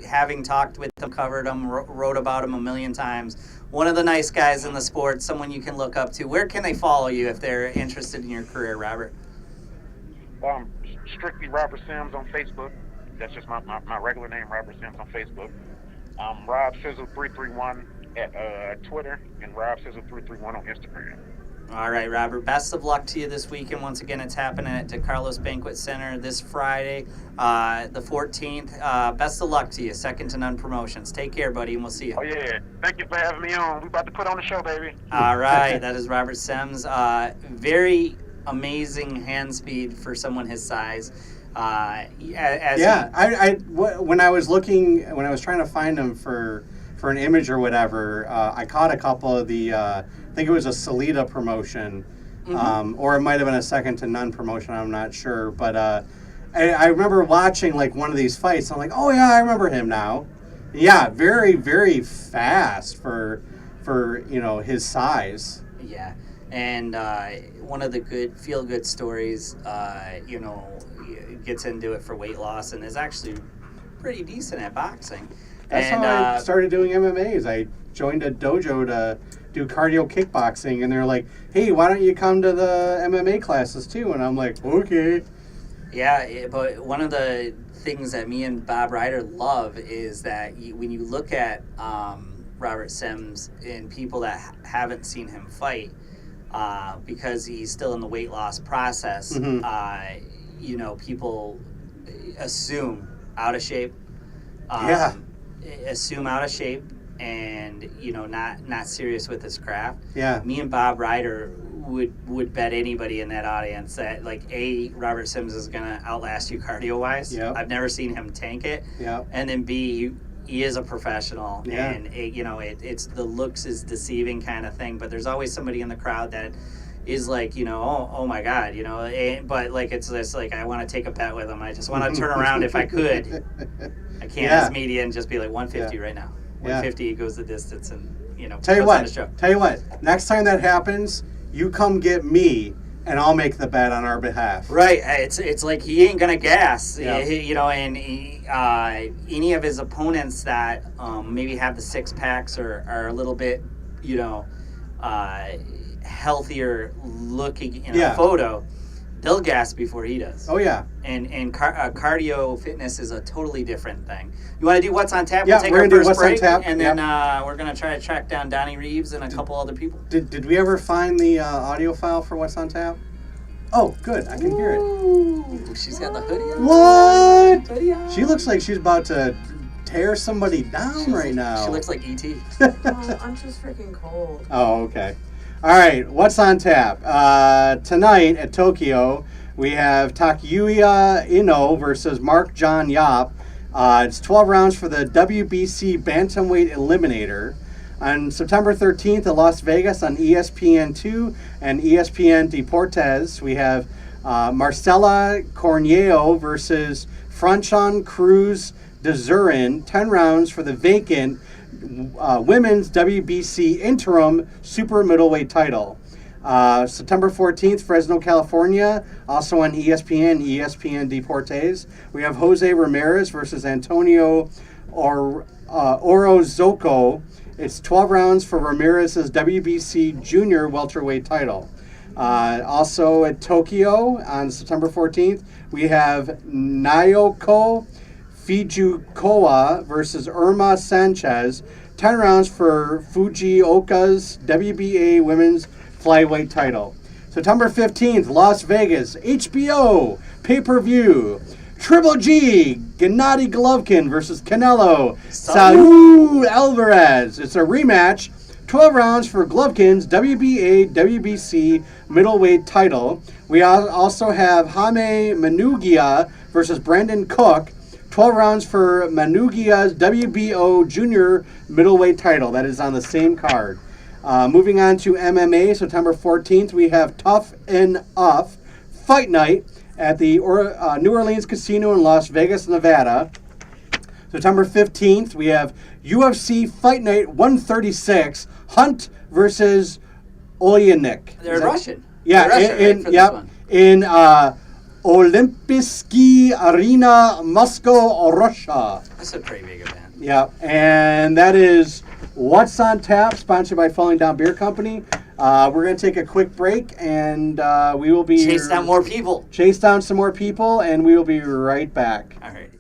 having talked with him, covered him, wrote about him a million times, one of the nice guys in the sport, someone you can look up to. Where can they follow you if they're interested in your career, Robert? Strictly Robert Sims on Facebook. That's just my regular name, Robert Sims on Facebook. Rob Sizzle 331 at Twitter, and Rob Sizzle 331 on Instagram. All right, Robert. Best of luck to you this weekend. Once again, it's happening at DeCarlos Banquet Center this Friday, the 14th. Best of luck to you. Second to None Promotions. Take care, buddy, and we'll see you. Oh, yeah. Thank you for having me on. We about to put on the show, baby. All right. That is Robert Sims. Very amazing hand speed for someone his size. When I was trying to find him for an image or whatever, I caught a couple of the, I think it was a Salida promotion, or it might have been a Second to None promotion, I'm not sure, but I remember watching like one of these fights, I'm like, oh yeah, I remember him now. Yeah, very, very fast for his size. Yeah, and one of the feel-good stories, gets into it for weight loss and is actually pretty decent at boxing. That's how I started doing MMAs. I joined a dojo to do cardio kickboxing, and they're like, hey, why don't you come to the MMA classes too? And I'm like, okay. Yeah, but one of the things that me and Bob Ryder love is that when you look at Robert Sims and people that haven't seen him fight, because he's still in the weight loss process, people assume out of shape. Assume out of shape and, not serious with his craft. Yeah. Me and Bob Ryder would bet anybody in that audience that, Robert Sims is going to outlast you cardio-wise. Yep. I've never seen him tank it. Yep. And then B, he is a professional. Yeah. And, it's the looks is deceiving kind of thing. But there's always somebody in the crowd that is like, oh my God, but it's just like, I want to take a bet with him. I just want to turn around if I could. I can't as media and just be like 150 right now. 150 goes the distance and, Tell you on the show. what, next time that happens, you come get me and I'll make the bet on our behalf. Right. It's like he ain't going to gas, Yeah. and any of his opponents that maybe have the six packs or are a little bit, healthier looking in a photo, they'll gas before he does. Oh yeah. And cardio fitness is a totally different thing. You want to do what's on tap? Yeah, We'll take we're our gonna do first what's on break, tap. and then we're gonna try to track down Donnie Reeves and a couple other people. Did we ever find the audio file for what's on tap? Oh, good. I can hear it. Ooh, she's got the hoodie on. What? Hoodie on. She looks like she's about to tear somebody down right now. She looks like E.T. Oh, I'm just freaking cold. Oh, okay. All right, what's on tap? Tonight at Tokyo, we have Takeuya Ino versus Mark John Yap. It's 12 rounds for the WBC Bantamweight Eliminator. On September 13th at Las Vegas on ESPN2 and ESPN Deportes, we have Marcela Cornejo versus Franchon Cruz de Zurin, 10 rounds for the vacant women's WBC interim super middleweight title. September 14th, Fresno, California, also on ESPN Deportes. We have Jose Ramirez versus Antonio Orozco. It's 12 rounds for Ramirez's WBC junior welterweight title. Also at Tokyo on September 14th, we have Naoko Fujikowa versus Irma Sanchez. 10 rounds for Fujioka's WBA women's flyweight title. September 15th, Las Vegas, HBO, pay-per-view. Triple G, Gennady Golovkin versus Canelo, Saul Alvarez. It's a rematch. 12 rounds for Golovkin's WBA, WBC middleweight title. We also have Jaime Manugia versus Brandon Cook. 12 rounds for Manugia's WBO junior middleweight title. That is on the same card. Moving on to MMA, September 14th, we have Tough Enough Fight Night at the New Orleans Casino in Las Vegas, Nevada. September 15th, we have UFC Fight Night 136, Hunt versus Oleanik. They're Russian. Yeah, They're Russian, right, for this one. in Olympijski Arena, Moscow, Russia. That's a pretty big event. Yeah, and that is What's on Tap, sponsored by Falling Down Beer Company. We're going to take a quick break, and we will be... Chase down more people. Chase down some more people, and we will be right back. All right.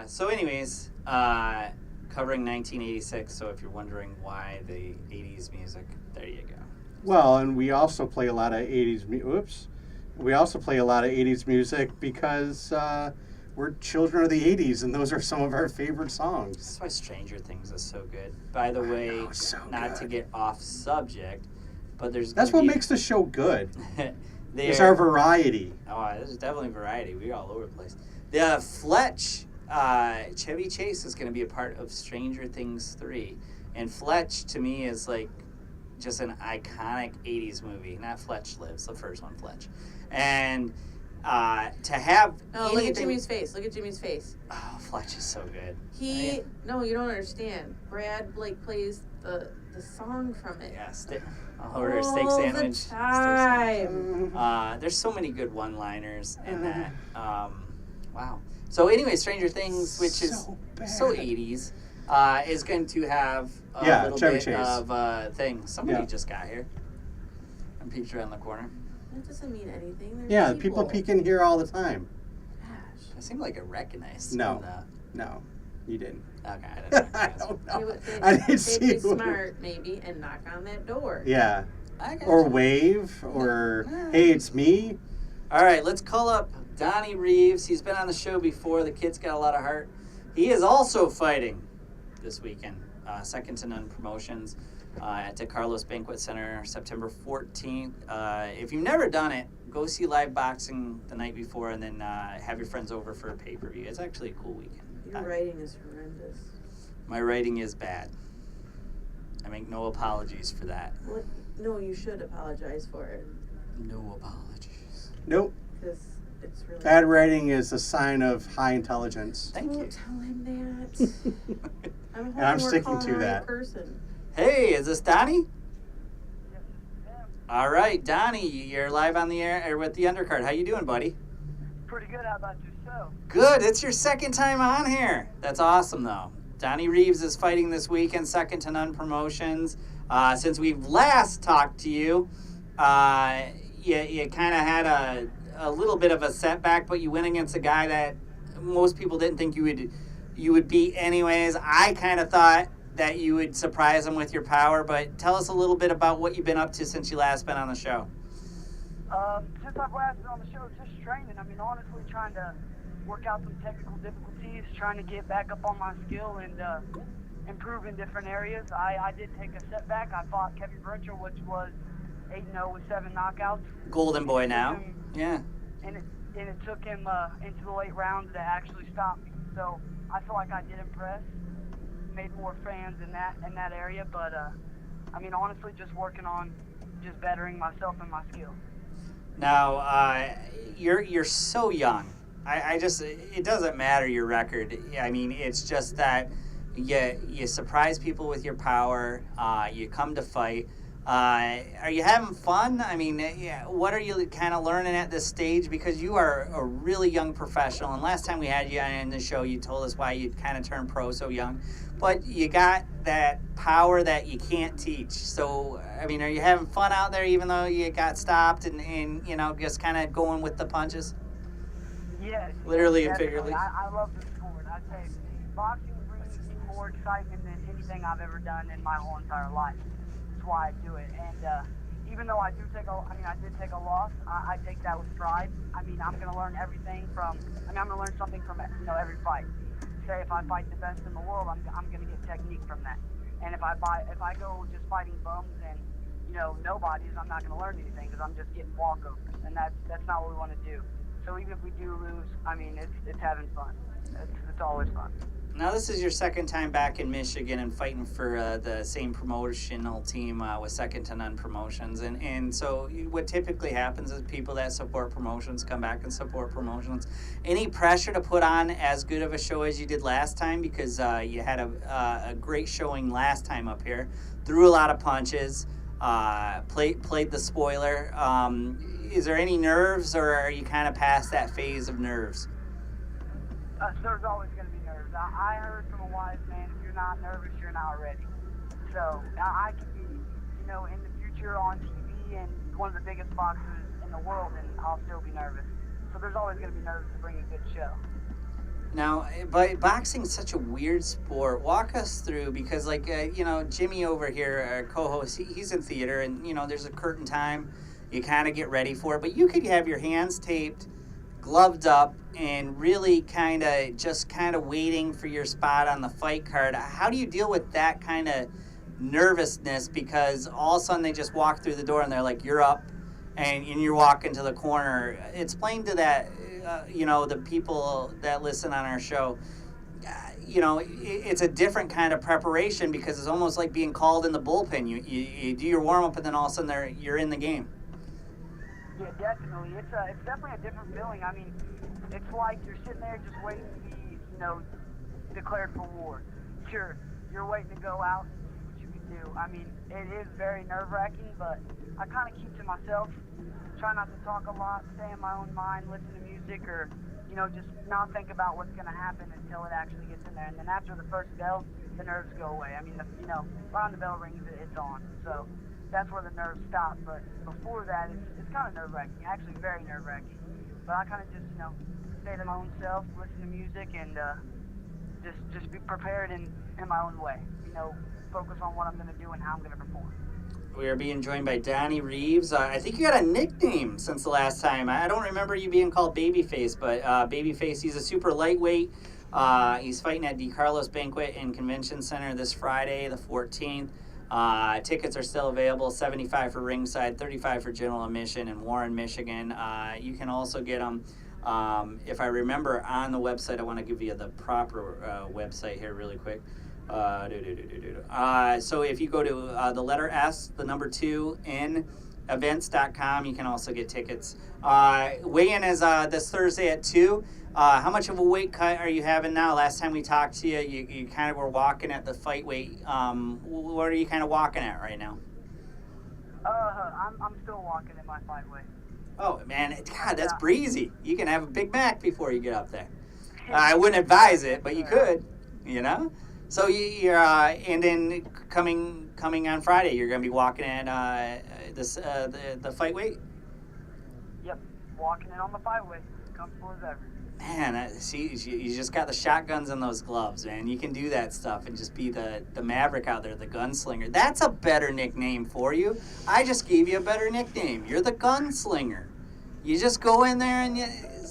So anyways, covering 1986. So if you're wondering why the 80s music, there you go. Well, and we also play a lot of 80s. We also play a lot of 80s music because we're children of the 80s, and those are some of our favorite songs. That's why Stranger Things is so good. By the way, not to get off subject, but that's what makes the show good. It's Our our variety. Oh, this is definitely variety. We're all over the place. The Fletch, Chevy Chase is going to be a part of Stranger Things 3. And Fletch, to me, is like just an iconic 80s movie. Not Fletch Lives, the first one, Fletch. And to have No, look at Jimmy's face. Look at Jimmy's face. Oh, Fletch is so good. No, you don't understand. Brad Blake plays the song from it. Yeah, I'll order a steak sandwich. The time. There's so many good one-liners in that. Wow. So anyway, Stranger Things, which is so 80s, is going to have a little Chevy bit Chase. of thing. Somebody just got here. I'm peeked around the corner. That doesn't mean anything. There's people peek in here all the time. Gosh. I seem like I recognized. No, you didn't. Okay, I didn't I recognize. don't know. They'd I didn't see be you. smart, maybe, and knock on that door. Yeah. I got Or you. wave, or hey, it's me. All right, let's call up Donnie Reeves. He's been on the show before. The kid's got a lot of heart. He is also fighting this weekend. Second to None Promotions at the Carlos Banquet Center, September 14th. If you've never done it, go see live boxing the night before and then have your friends over for a pay-per-view. It's actually a cool weekend. Your writing is horrendous. My writing is bad. I make no apologies for that. What? No, you should apologize for it. No apologies. Nope. Because it's really... Bad writing is a sign of high intelligence. Thank you. Don't tell him that. I'm And I'm sticking to that. Person. Hey, is this Donnie? All right, Donnie, you're live on the air with the Undercard. How you doing, buddy? Pretty good. How about yourself? Good. It's your second time on here. That's awesome, though. Donnie Reeves is fighting this weekend, Second to None Promotions. Since we've last talked to you, you kind of had a little bit of a setback, but you went against a guy that most people didn't think you would beat anyways. I kind of thought that you would surprise him with your power, but tell us a little bit about what you've been up to since you last been on the show. Since I've last been on the show, just training. I mean, honestly, trying to work out some technical difficulties, trying to get back up on my skill and improve in different areas. I did take a setback. I fought Kevin Burchell, which was 8-0 with 7 knockouts. Golden boy now. Yeah. And it took him into the late rounds to actually stop me. So I feel like I did impress, made more fans in that area. But I mean, honestly, just working on just bettering myself and my skills. Now, you're so young. I just, it doesn't matter your record. I mean, it's just that you surprise people with your power. You come to fight. Are you having fun? I mean, what are you kind of learning at this stage? Because you are a really young professional. And last time we had you on the show, you told us why you kind of turned pro so young. But you got that power that you can't teach. So, I mean, are you having fun out there even though you got stopped and you know, just kind of going with the punches? Yes. Literally and definitely. figuratively. I love the sport. I'd say boxing brings me more excitement than anything I've ever done in my whole entire life. That's why I do it. And even though I did take a loss, I take that with pride. I mean, I'm going to learn everything I'm going to learn something from every fight. Say if I fight the best in the world, I'm going to get technique from that. And if I go just fighting bums and nobodies, I'm not going to learn anything because I'm just getting walkovers, and that's not what we want to do. So even if we do lose, I mean, it's having fun. It's always fun. Now, this is your second time back in Michigan and fighting for the same promotional team with Second to None Promotions. And so what typically happens is people that support promotions come back and support promotions. Any pressure to put on as good of a show as you did last time? Because you had a great showing last time up here. Threw a lot of punches, played the spoiler. Is there any nerves, or are you kind of past that phase of nerves? There's always going to be nerves. I heard from a wise man, if you're not nervous, you're not ready. So I could be, in the future on TV and one of the biggest boxers in the world, and I'll still be nervous. So there's always going to be nerves to bring a good show. Now, but boxing's such a weird sport. Walk us through, because like Jimmy over here, our co-host, he's in theater, and there's a curtain time. You kind of get ready for it, but you could have your hands taped, gloved up, and really kind of waiting for your spot on the fight card. How do you deal with that kind of nervousness? Because all of a sudden they just walk through the door and they're like, "You're up," and you're walking to the corner. Explain to that. The people that listen on our show, it's a different kind of preparation, because it's almost like being called in the bullpen. You do your warm-up, and then all of a sudden you're in the game. Yeah, definitely. It's definitely a different feeling. I mean, it's like you're sitting there just waiting to be, declared for war. Sure, you're waiting to go out and see what you can do. I mean, it is very nerve-wracking, but I kind of keep to myself. Try not to talk a lot, stay in my own mind, listen to music, or, just not think about what's going to happen until it actually gets in there. And then after the first bell, the nerves go away. I mean, around the bell rings, it's on. So that's where the nerves stop. But before that, it's kind of nerve-wracking, actually very nerve-wracking. But I kind of just, stay to my own self, listen to music, and just be prepared in my own way. Focus on what I'm going to do and how I'm going to perform. We are being joined by Donnie Reeves. I think you got a nickname since the last time. I don't remember you being called Babyface, but Babyface, he's a super lightweight. He's fighting at DeCarlos Banquet and Convention Center this Friday, the 14th. Tickets are still available, $75 for ringside, $35 for general admission in Warren, Michigan. You can also get them, if I remember, on the website. I want to give you the proper website here really quick. So if you go to the letter S, the number 2, in events.com, you can also get tickets. Weigh-in is this Thursday at 2. How much of a weight cut are you having now? Last time we talked to you, you kind of were walking at the fight weight. What are you kind of walking at right now? I'm still walking in my fight weight. Oh, man, God, that's breezy. You can have a Big Mac before you get up there. I wouldn't advise it, but you could, So you're, and then coming on Friday, you're going to be walking at the fight weight? Yep, walking in on the fight weight, comfortable as ever. Man, you just got the shotguns in those gloves, man. You can do that stuff and just be the maverick out there, the gunslinger. That's a better nickname for you. I just gave you a better nickname. You're the gunslinger. You just go in there and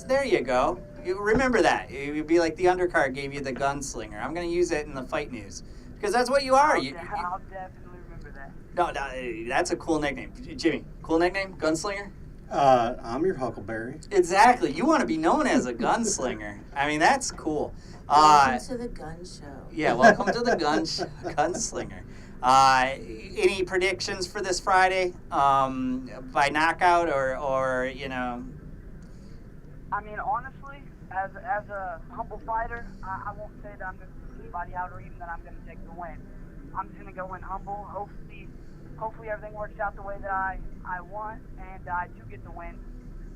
there you go. You remember that. It would be like the Undercard gave you the gunslinger. I'm going to use it in the fight news because that's what you are. I'll definitely remember that. No, that's a cool nickname. Jimmy, cool nickname? Gunslinger? I'm your Huckleberry. Exactly. You want to be known as a gunslinger. I mean, that's cool. Welcome to the gun show. Yeah, welcome to the gunslinger. Any predictions for this Friday? By knockout or I mean, honestly, as a humble fighter, I won't say that I'm going to beat anybody out or even that I'm going to take the win. I'm just going to go in humble. Hopefully everything works out the way that I want, and I do get the win.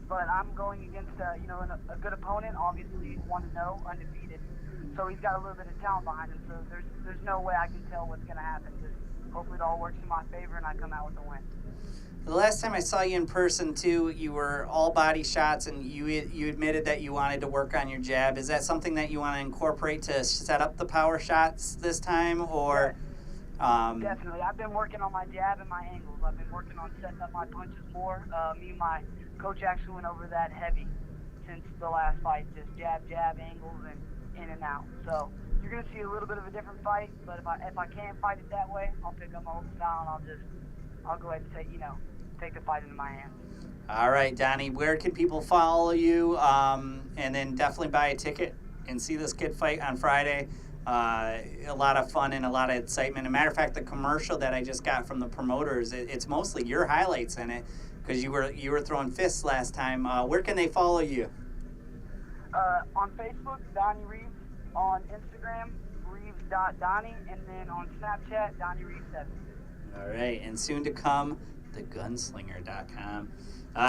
But I'm going against a good opponent, obviously 1-0, undefeated. So he's got a little bit of talent behind him. So there's no way I can tell what's going to happen. Just hopefully it all works in my favor and I come out with the win. The last time I saw you in person, too, you were all body shots, and you admitted that you wanted to work on your jab. Is that something that you want to incorporate to set up the power shots this time, or? Definitely. I've been working on my jab and my angles. I've been working on setting up my punches more. Me and my coach actually went over that heavy since the last fight, just jab, angles, and in and out. So you're going to see a little bit of a different fight, but if I can't fight it that way, I'll pick up my old style and I'll go ahead and take the fight into my hands. All right, Donnie, where can people follow you? And then definitely buy a ticket and see this kid fight on Friday. A lot of fun and a lot of excitement. As a matter of fact, the commercial that I just got from the promoters, it's mostly your highlights in it because you were throwing fists last time. Where can they follow you? On Facebook, Donnie Reeves. On Instagram, Reeves.Donnie. And then on Snapchat, Donnie Reeves7. All right, and soon to come, thegunslinger.com.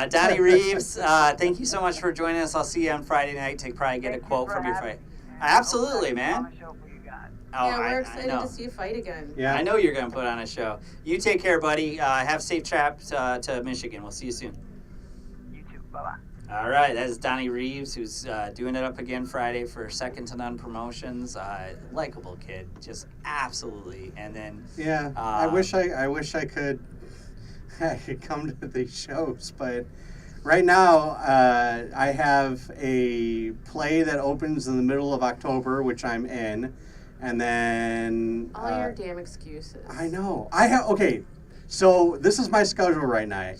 Donnie Reeves, thank you so much for joining us. I'll see you on Friday night to probably get a quote from your fight. Absolutely, man. Oh, yeah, we're excited to see you fight again. Yeah, I know you're going to put on a show. You take care, buddy. Have safe trips to Michigan. We'll see you soon. You too. Bye-bye. All right, that is Donnie Reeves, who's doing it up again Friday for Second to None Promotions. Likable kid, just absolutely. And then Yeah, I wish I could come to these shows, but right now I have a play that opens in the middle of October, which I'm in, and then All your damn excuses. I know. Okay. So this is my schedule right now.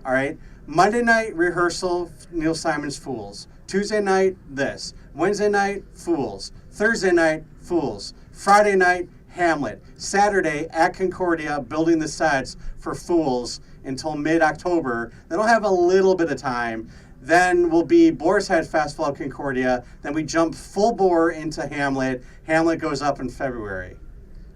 All right. Monday night rehearsal, Neil Simon's Fools. Tuesday night, this. Wednesday night, Fools. Thursday night, Fools. Friday night, Hamlet. Saturday at Concordia, building the sets for Fools until mid-October. Then I'll have a little bit of time. Then will be Boar's Head Festival at Concordia. Then we jump full bore into Hamlet. Hamlet goes up in February.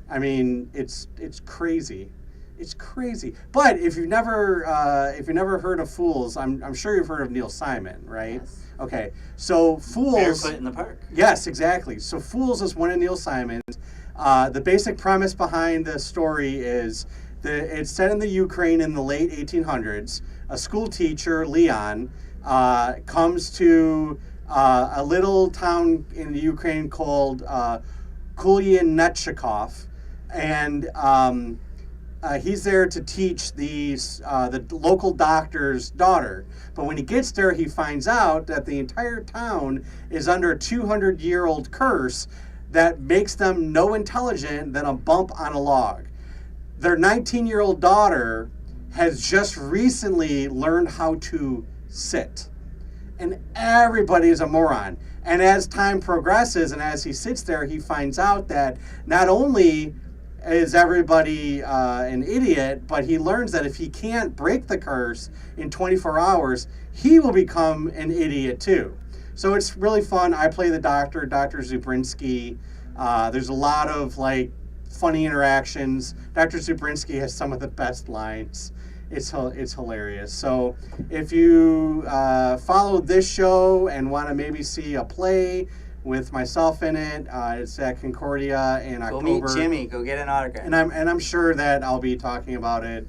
I mean, it's crazy. It's crazy. But if you've never heard of Fools, I'm sure you've heard of Neil Simon, right? Yes. Okay. So Fools. Barefoot in the Park. Yes, exactly. So Fools is one of Neil Simon's. The basic premise behind the story is it's set in the Ukraine in the late 1800s. A school teacher, Leon, comes to a little town in the Ukraine called Kulyanetchikov, and he's there to teach the local doctor's daughter. But when he gets there, he finds out that the entire town is under a 200-year-old curse that makes them no intelligent than a bump on a log. Their 19-year-old daughter has just recently learned how to sit. And everybody is a moron. And as time progresses and as he sits there, he finds out that not only is everybody an idiot, but he learns that if he can't break the curse in 24 hours, he will become an idiot too. So it's really fun. I play the doctor, Dr. Zubrinsky. There's a lot of funny interactions. Dr. Zubrinsky has some of the best lines. It's hilarious. So if you follow this show and want to maybe see a play with myself in it, it's at Concordia in October. Go meet Jimmy. Go get an autograph. And I'm sure that I'll be talking about it,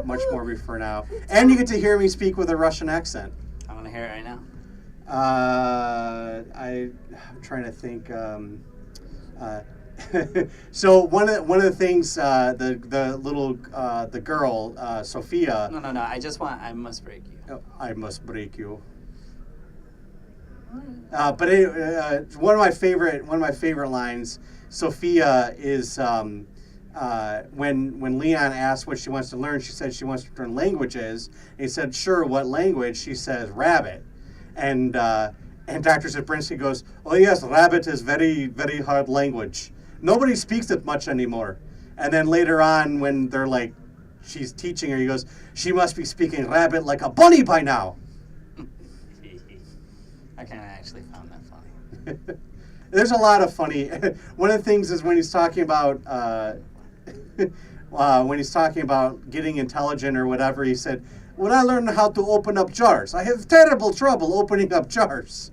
much more before now. And you get to hear me speak with a Russian accent. I want to hear it right now. I'm trying to think. So one of the things the girl Sophia. No. I must break you. Oh, I must break you. But one of my favorite lines, Sophia, is when Leon asked what she wants to learn, she said she wants to learn languages. And he said, "Sure, what language?" She says, "Rabbit." And Dr. Zabrinsky goes, "Oh yes, rabbit is very, very hard language. Nobody speaks it much anymore." And then later on, when they're she's teaching her, he goes, "She must be speaking rabbit like a bunny by now." I kind of actually found that funny. There's a lot of funny. One of the things is when he's talking about getting intelligent or whatever, he said, "When I learned how to open up jars, I have terrible trouble opening up jars."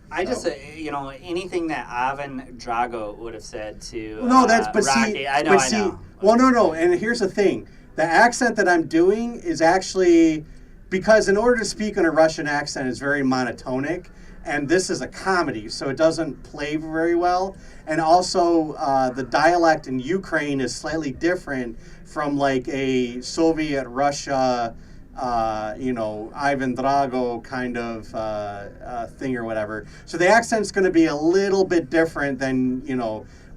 I just, anything that Ivan Drago would have said to Rocky. I know. Well, no. And here's the thing. The accent that I'm doing is actually, because in order to speak in a Russian accent, it's very monotonic. And this is a comedy, so it doesn't play very well. And also, the dialect in Ukraine is slightly different from a Soviet Russia, Ivan Drago kind of thing or whatever. So the accent's going to be a little bit different than,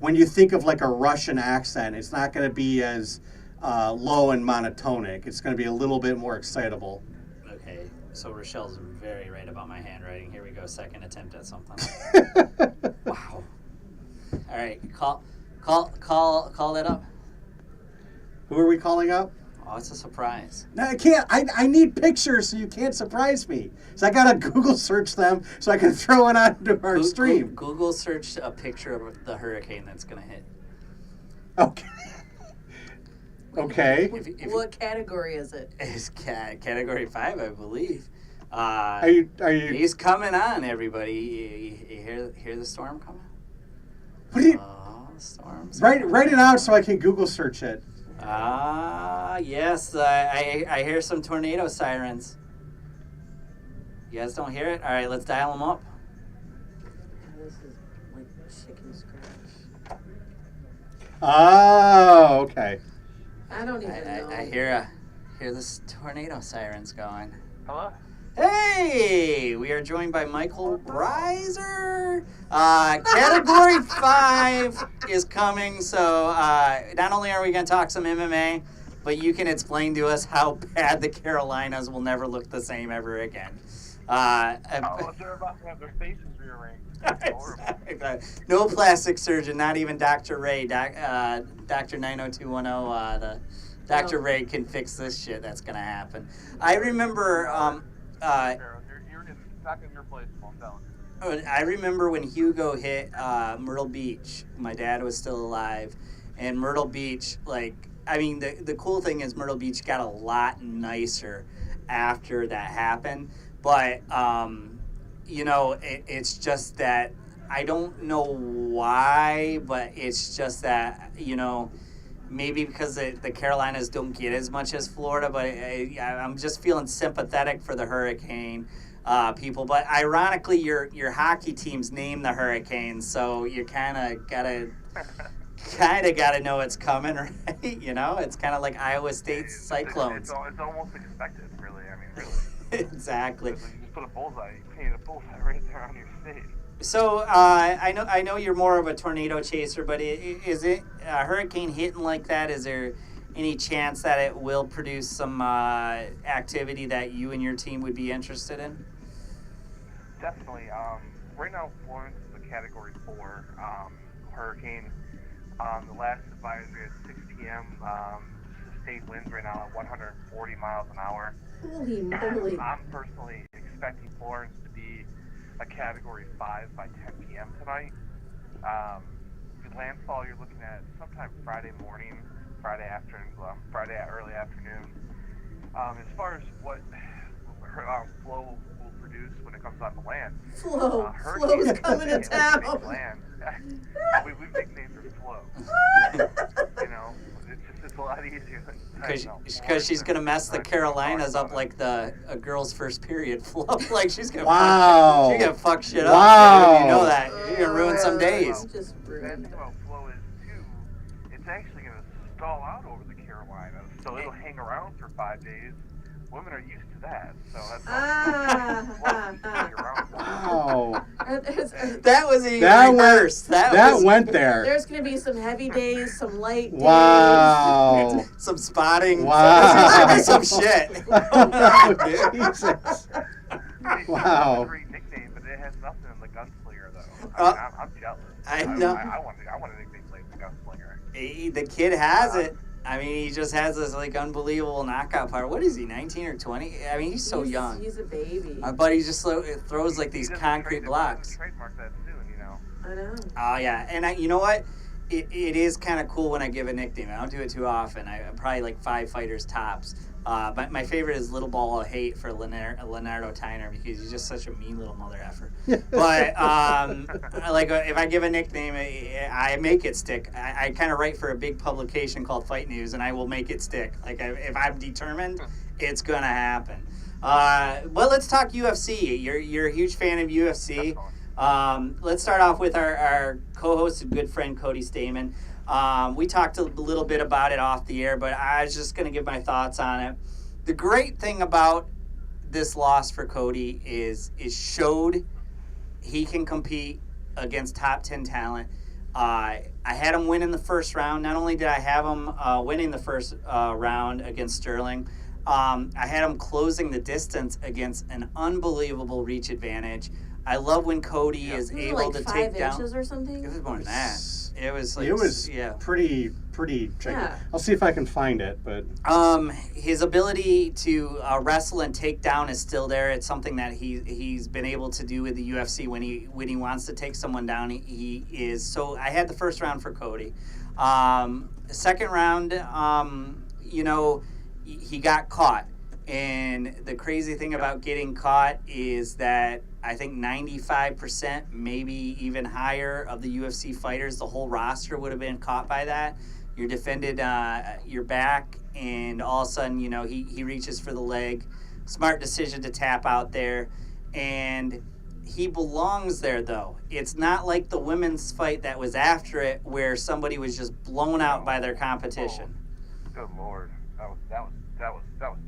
when you think of a Russian accent. It's not going to be as low and monotonic. It's going to be a little bit more excitable. Okay, so Rochelle's very right about my handwriting. Here we go, second attempt at something. Wow. All right, call that up. Who are we calling up? Oh, it's a surprise. No, I can't. I need pictures, so you can't surprise me. So I gotta Google search them so I can throw it onto our stream. Google search a picture of the hurricane that's gonna hit. Okay. Okay. What category is it? It's category 5, I believe. Are you? He's coming on, everybody. You hear the storm coming? What do you? Oh, the storm's Write it out so I can Google search it. Yes. I hear some tornado sirens. You guys don't hear it? All right, let's dial him up. This is like chicken scratch. Oh, okay. I don't even know. I hear this tornado sirens going. Hello? Hey, we are joined by Micheal Riser. Category 5 is coming, so not only are we going to talk some MMA, but you can explain to us how bad the Carolinas will never look the same ever again. They're about to have their faces rearranged. No plastic surgeon, not even Dr. Ray, Dr. 90210, the Dr. Ray can fix this shit that's going to happen. I remember... You're back in your place, I'm telling you. I remember when Hugo hit Myrtle Beach. My dad was still alive, and Myrtle Beach, the cool thing is Myrtle Beach got a lot nicer after that happened. But it's just that I don't know why, but it's just that maybe because the Carolinas don't get as much as Florida, but I'm just feeling sympathetic for the Hurricane people. But ironically, your hockey team's named the Hurricanes, so you kind of gotta know it's coming, right? It's kind of like Iowa State's Cyclones. It's almost expected, really. I mean, really. Exactly. You just put a bullseye. You painted a bullseye right there on your state. So I know you're more of a tornado chaser, but is it a hurricane hitting like that? Is there any chance that it will produce some activity that you and your team would be interested in? Definitely. Right now, Florence is a Category 4 hurricane. The last advisory at 6 p.m. State winds right now at 140 miles an hour. Holy moly. I'm personally expecting Florence to be a Category 5 by 10 p.m. tonight. The landfall you're looking at sometime Friday morning, Friday early afternoon. As far as what flow will produce when it comes on the land. Flow's coming to town. Land. We've nicknamed her Flow. It's a lot easier than because she's gonna mess the Carolinas up like a girl's first period flow. Like she's gonna fuck shit up. Wow. You know that you're gonna ruin some days. Just ruined. That's how Flow is too. It's actually gonna stall out over the Carolinas, so it'll hang around for 5 days. Women are used to that, so that's Wow. That was even worse. That went there. There's going to be some heavy days, some light days. Wow. Some spotting. Wow. There's some shit. Oh, Jesus. Wow. It's a great nickname, but it has nothing in the gunslinger, though. I'm jealous. I know. I want a nickname like the gunslinger. The kid has it. I mean, he just has this unbelievable knockout power. What is he, 19 or 20? I mean, he's so young. He's a baby. But he just throws these concrete blocks. Trademark that soon, I know. Oh yeah, and you know what? It is kind of cool when I give a nickname. I don't do it too often. I'm probably 5 fighters tops. But my favorite is Little Ball of Hate for Leonardo Tyner because he's just such a mean little mother effer. But if I give a nickname, I make it stick. I kind of write for a big publication called Fight News, and I will make it stick. If I'm determined, it's gonna happen. Well, let's talk UFC. You're a huge fan of UFC. Let's start off with our co-host and good friend Cody Stamen. We talked a little bit about it off the air, but I was just going to give my thoughts on it. The great thing about this loss for Cody is it showed he can compete against top 10 talent. I had him win in the first round. Not only did I have him winning the first round against Sterling, I had him closing the distance against an unbelievable reach advantage. I love when Cody is able to take down. 5 inches or something? It was more than that. It was pretty gigantic. Yeah. I'll see if I can find it, but his ability to wrestle and take down is still there. It's something that he's been able to do with the UFC when he wants to take someone down. He is. So I had the first round for Cody. Second round, he got caught. And the crazy thing about getting caught is that I think 95%, maybe even higher, of the UFC fighters, the whole roster would have been caught by that. You're defended your back, and all of a sudden, he reaches for the leg. Smart decision to tap out there. and he belongs there, though. It's not like the women's fight that was after it, where somebody was just blown out by their competition. Good Lord, that was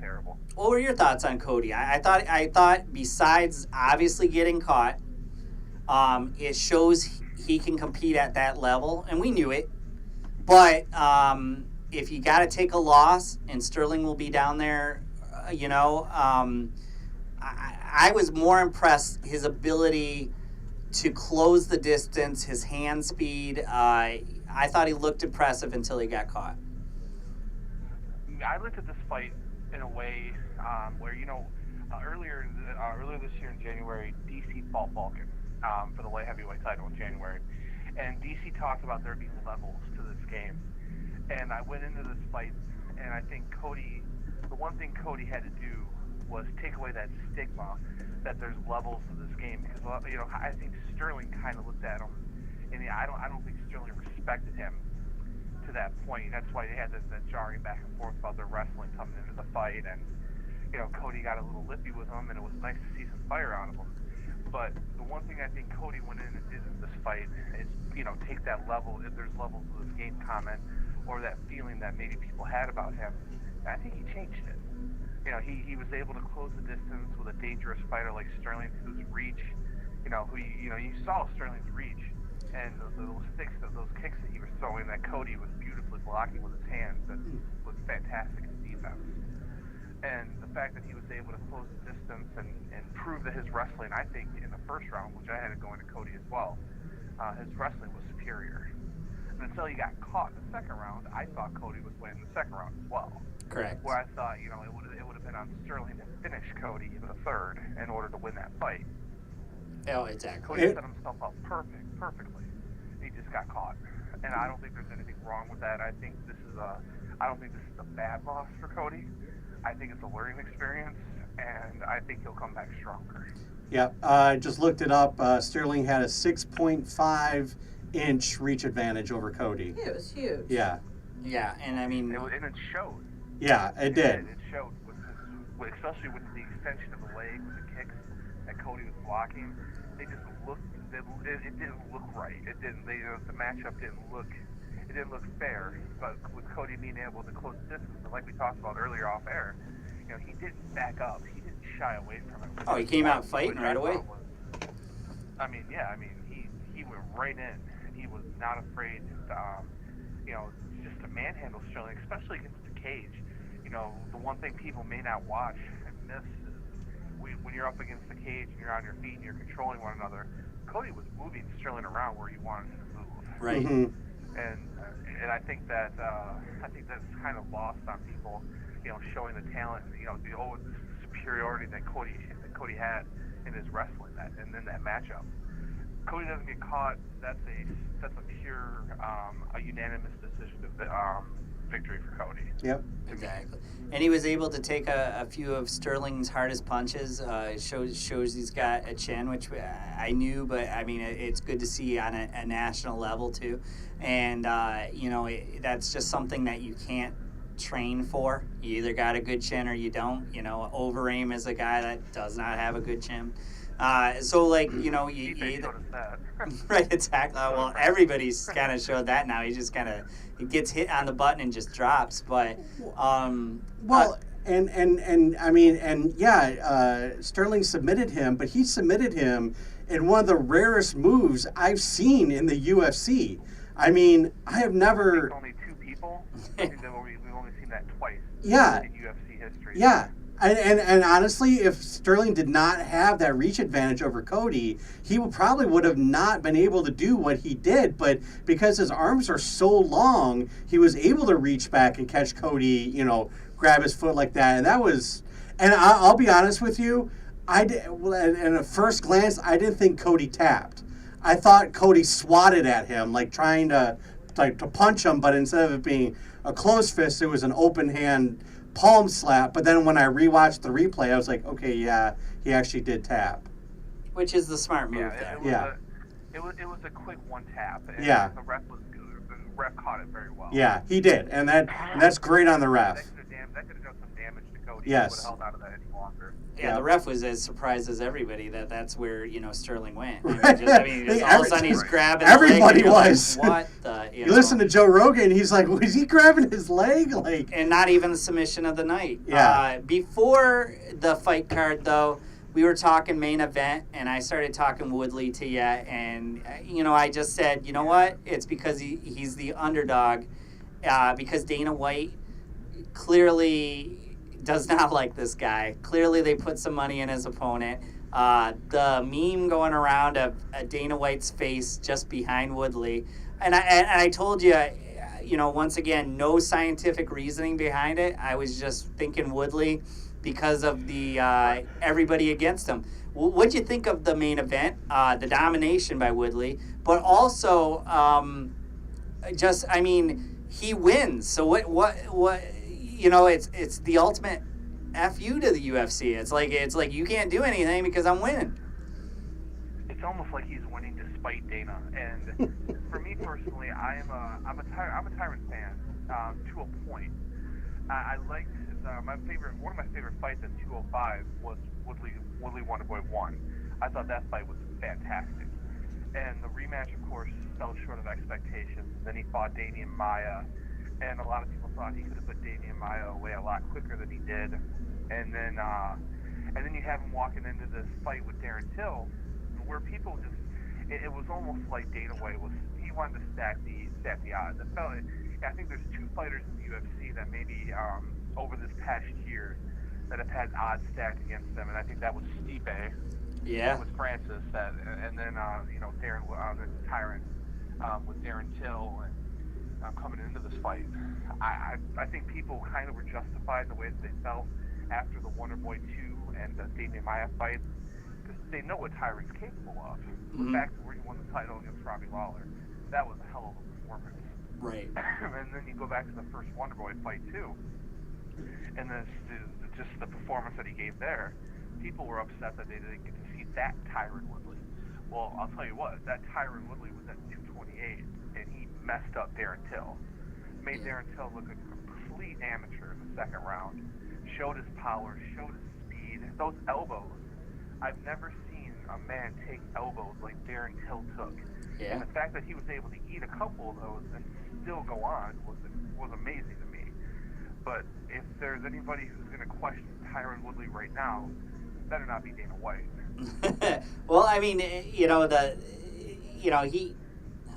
terrible. What were your thoughts on Cody? I thought besides obviously getting caught, it shows he can compete at that level, and we knew it. But if you got to take a loss, and Sterling will be down there, I was more impressed his ability to close the distance, his hand speed. I thought he looked impressive until he got caught. I looked at this fight in a way where, earlier this year in January, DC fought Vulcan for the light heavyweight title in January. And DC talked about there being levels to this game. And I went into this fight, and I think the one thing Cody had to do was take away that stigma that there's levels to this game. Because, I think Sterling kind of looked at him, and I don't think Sterling respected him to that point. That's why they had that jarring back and forth about their wrestling coming into the fight, and Cody got a little lippy with him, and it was nice to see some fire out of him. But the one thing I think Cody went in and did in this fight is take that level, if there's levels to this game comment, or that feeling that maybe people had about him. And I think he changed it. He was able to close the distance with a dangerous fighter like Sterling, whose reach, you saw Sterling's reach, and those kicks that he was throwing that Cody was beautifully blocking with his hands, that was fantastic in defense. And the fact that he was able to close the distance and prove that his wrestling, I think, in the first round, which I had to go into Cody as well, his wrestling was superior. And until he got caught in the second round, I thought Cody would win the second round as well. Correct. Where I thought, it would have been on Sterling to finish Cody in the third in order to win that fight. Oh, exactly. Cody set himself up perfectly. He just got caught. And I don't think there's anything wrong with that. I don't think this is a bad loss for Cody. I think it's a learning experience, and I think he'll come back stronger. Yeah, I just looked it up. Sterling had a 6.5-inch reach advantage over Cody. Yeah, it was huge. Yeah. Yeah, and I mean... And it showed. Yeah, it did. It showed, especially with the extension of the leg, with the kicks that Cody was blocking. They just looked... It didn't look right. It didn't... the matchup didn't look... It didn't look fair, but with Cody being able to close the distance, and like we talked about earlier off air, he didn't back up. He didn't shy away from it. Oh, he came out fighting right away? He went right in, and he was not afraid just to manhandle Sterling, especially against the cage. The one thing people may not watch and miss is when you're up against the cage and you're on your feet and you're controlling one another, Cody was moving Sterling around where he wanted him to move. Right. Mm-hmm. And I think that's kind of lost on people, showing the talent, the superiority that Cody had in his wrestling and in that matchup. Cody doesn't get caught. That's a pure a unanimous decision victory for Cody. Yep. Exactly. And he was able to take a few of Sterling's hardest punches. Shows he's got a chin, which I knew, but I mean, it's good to see on a national level too. And that's just something that you can't train for. You either got a good chin or you don't. Overaim is a guy that does not have a good chin. You either right, exactly. Well, everybody's kind of showed that now. He just kind of gets hit on the button and just drops. But Sterling submitted him, but he submitted him in one of the rarest moves I've seen in the UFC. I mean, I have never. Only two people. I think that we've only seen that twice. Yeah. In UFC history. Yeah. And honestly, if Sterling did not have that reach advantage over Cody, he would have not been able to do what he did. But because his arms are so long, he was able to reach back and catch Cody, grab his foot like that. And that was, and I'll be honest with you, in a first glance, I didn't think Cody tapped. I thought Cody swatted at him, like trying to punch him, but instead of it being a closed fist, it was an open hand palm slap. But then when I rewatched the replay, I was like, okay, yeah, he actually did tap. Which is the smart move there. It was a quick one tap. And yeah. The ref caught it very well. Yeah, he did, and that's great on the ref. That could have done some damage to coat, he Yes. would have held out of that any longer. Yeah, the ref was as surprised as everybody that that's where Sterling went. Right. Just all of a sudden he's grabbing. Everybody the leg, and was. Like, what the? You listen to Joe Rogan, he's like, was he grabbing his leg? Like, and not even the submission of the night. Yeah. Before the fight card, though, we were talking main event, and I started talking Woodley to you, and I just said, you know what? It's because he's the underdog, because Dana White clearly does not like this guy. Clearly, they put some money in his opponent. The meme going around of Dana White's face just behind Woodley, and I told you, once again, no scientific reasoning behind it. I was just thinking Woodley because of the everybody against him. What'd you think of the main event, the domination by Woodley, but also he wins. So what? It's the ultimate FU to the UFC. It's like you can't do anything because I'm winning. It's almost like he's winning despite Dana. And for me personally, I'm a Tyrant fan to a point. I liked one of my favorite fights at 205 was Woodley Wonderboy 1. I thought that fight was fantastic. And the rematch, of course, fell short of expectations. Then he fought Damian Maia, and a lot of people thought he could have put Damian Maia away a lot quicker than he did. And then you have him walking into this fight with Darren Till, where people just, it was almost like Dana White he wanted to stack the odds. I think there's two fighters in the UFC that maybe over this past year that have had odds stacked against them, and I think that was Stipe. Yeah. With Francis, and then Darren, the Tyrant, with Darren Till, and coming into this fight. I think people kind of were justified the way that they felt after the Wonderboy 2 and the Damian Maia fight, because they know what Tyrant's capable of. Mm-hmm. The fact that he won the title against Robbie Lawler, that was a hell of a performance. Right. And then you go back to the first Wonderboy fight too, and just the performance that he gave there. People were upset that they didn't get to see that Tyron Woodley. Well, I'll tell you what, that Tyron Woodley was at 228, and he messed up Darren Till. Made Darren Till look a complete amateur in the second round. Showed his power, showed his speed. Those elbows, I've never seen a man take elbows like Darren Till took. Yeah. And the fact that he was able to eat a couple of those and still go on was amazing to me. But if there's anybody who's going to question Tyron Woodley right now, it better not be Dana White. Well, I mean,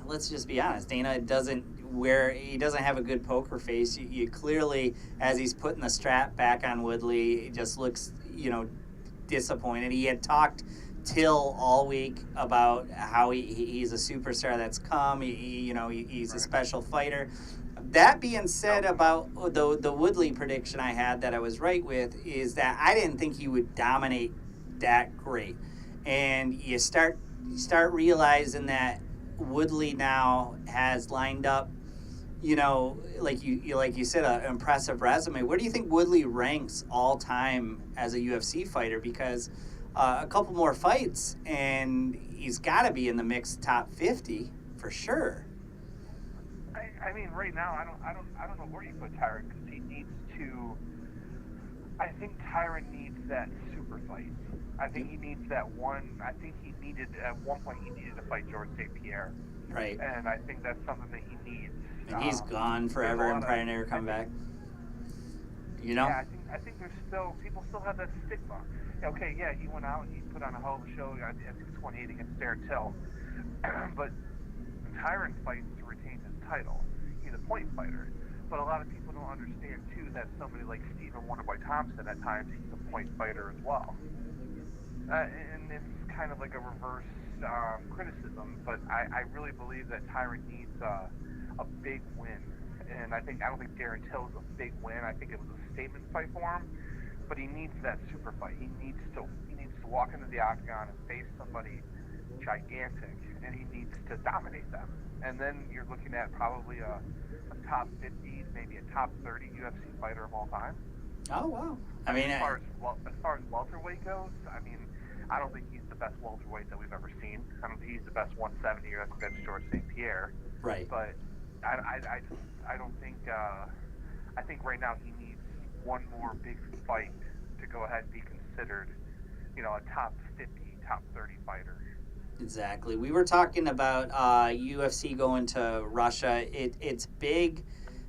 let's just be honest. Dana doesn't have a good poker face. You clearly, as he's putting the strap back on Woodley, it just looks, disappointed. He had talked Till all week about how he's a superstar that's come. He's a special fighter. That being said, about the Woodley prediction I had that I was right with is that I didn't think he would dominate that great, and you start realizing that Woodley now has lined up, like you said, an impressive resume. Where do you think Woodley ranks all time as a UFC fighter? Because a couple more fights, and he's got to be in the mixed top 50 for sure. I mean, right now, I don't know where you put Tyron, because he needs to. I think Tyron needs that super fight. I think he needs that one. I think he needed at one point he needed to fight George St. Pierre. Right. And I think that's something that he needs. And he's gone forever and probably never come back. Yeah, I think there's still people still have that stigma. Okay, yeah, he went out and he put on a hell of a show at 228 against Darren Till, but Tyron fights to retain his title. He's a point fighter, but a lot of people don't understand too that somebody like Stephen Wonderboy Thompson at times he's a point fighter as well. And it's kind of like a reverse criticism, but I really believe that Tyron needs a big win, and I don't think Darren Till is a big win. I think it was a statement fight for him, but he needs that super fight. He needs to walk into the octagon and face somebody gigantic, and he needs to dominate them. And then you're looking at probably a top 50, maybe a top 30 UFC fighter of all time. Oh wow! I mean, as far as welterweight goes, I mean, I don't think he's the best welterweight that we've ever seen. I don't think he's the best 170 or that's George St. Pierre. Right. But I don't think. I think right now he needs one more big fight to go ahead and be considered, a top 50, top 30 fighter. Exactly. We were talking about UFC going to Russia. It's big,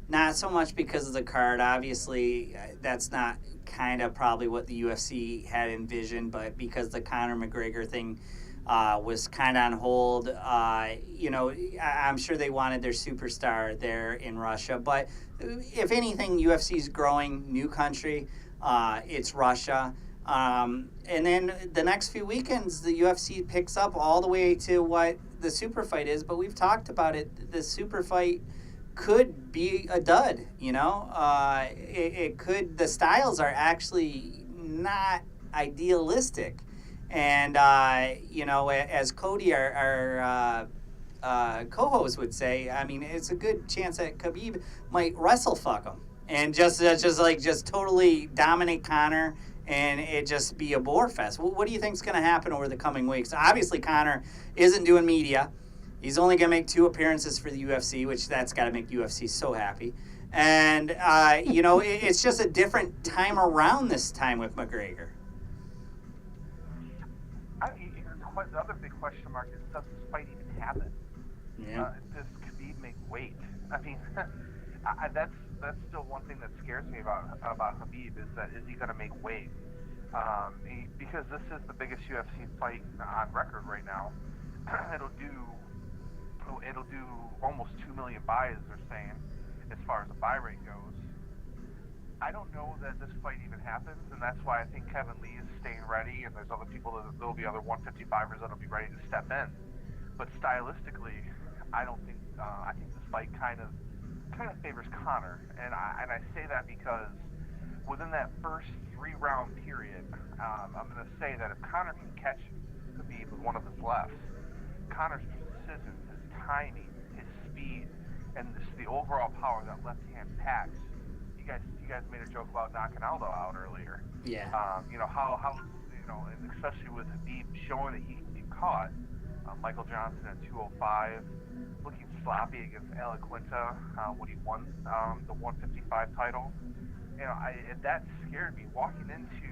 not so much because of the card. Obviously, that's not kind of probably what the UFC had envisioned, but because the Conor McGregor thing was kind of on hold. I'm sure they wanted their superstar there in Russia. But if anything, UFC's growing, new country. It's Russia. And then the next few weekends, the UFC picks up all the way to what the super fight is. But we've talked about it. The super fight could be a dud. It could. The styles are actually not idealistic. And, as Cody, our co-host, would say, I mean, it's a good chance that Khabib might wrestle fuck him and just totally dominate Conor and it just be a bore fest. What do you think's going to happen over the coming weeks? Obviously, Conor isn't doing media. He's only going to make 2 appearances for the UFC, which that's got to make UFC so happy. And, it's just a different time around this time with McGregor. The other big question mark is, does this fight even happen? Yeah. Does Khabib make weight? I mean, that's still one thing that scares me about Khabib is he going to make weight? Because this is the biggest UFC fight on record right now. It'll do almost 2 million buys, they're saying, as far as the buy rate goes. I don't know that this fight even happens, and that's why I think Kevin Lee is staying ready, and there's other people there'll be other 155ers that'll be ready to step in. But stylistically, I don't think I think this fight kind of favors Conor, and I say that because within that first 3-round period, I'm going to say that if Conor can catch Khabib with one of his lefts, Conor's precision, his timing, his speed, and the overall power that left hand packs. You guys made a joke about knocking Aldo out earlier. Yeah. How and especially with Khabib showing that he can be caught. Michael Johnson at 205, looking sloppy against Al Quinta when he won the 155 title. That scared me walking into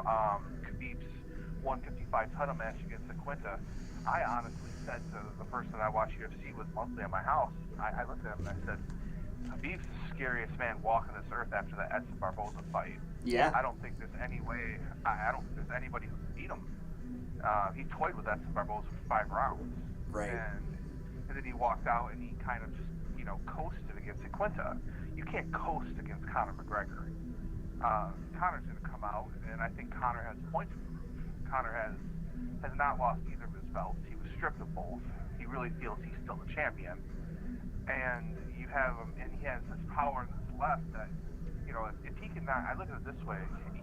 Khabib's 155 title match against Quinta. I honestly said to the person I watch UFC with monthly at my house, I looked at him and I said, Khabib's the scariest man walking this earth after the Edson Barboza fight. Yeah. I don't think there's any way. I don't think there's anybody who can beat him. He toyed with Edson Barboza for 5 rounds. Right. And then he walked out and he kind of just coasted against Quinta. You can't coast against Conor McGregor. Conor's going to come out, and I think Conor has points to prove. Conor has not lost either of his belts. He was stripped of both. He really feels he's still the champion. And you have him, and he has this power in his left that, if he can not, I look at it this way,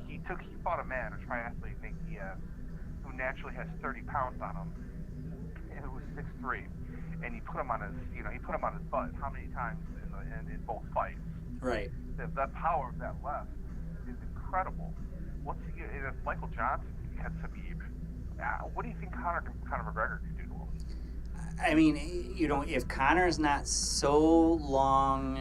he fought a man, a triathlete named Diaz, who naturally has 30 pounds on him, and who was 6'3", and he put him on his butt how many times in both fights. Right. That power of that left is incredible. If Michael Johnson gets Khabib, what do you think Conor McGregor can do to him? I mean, if Conor's not so long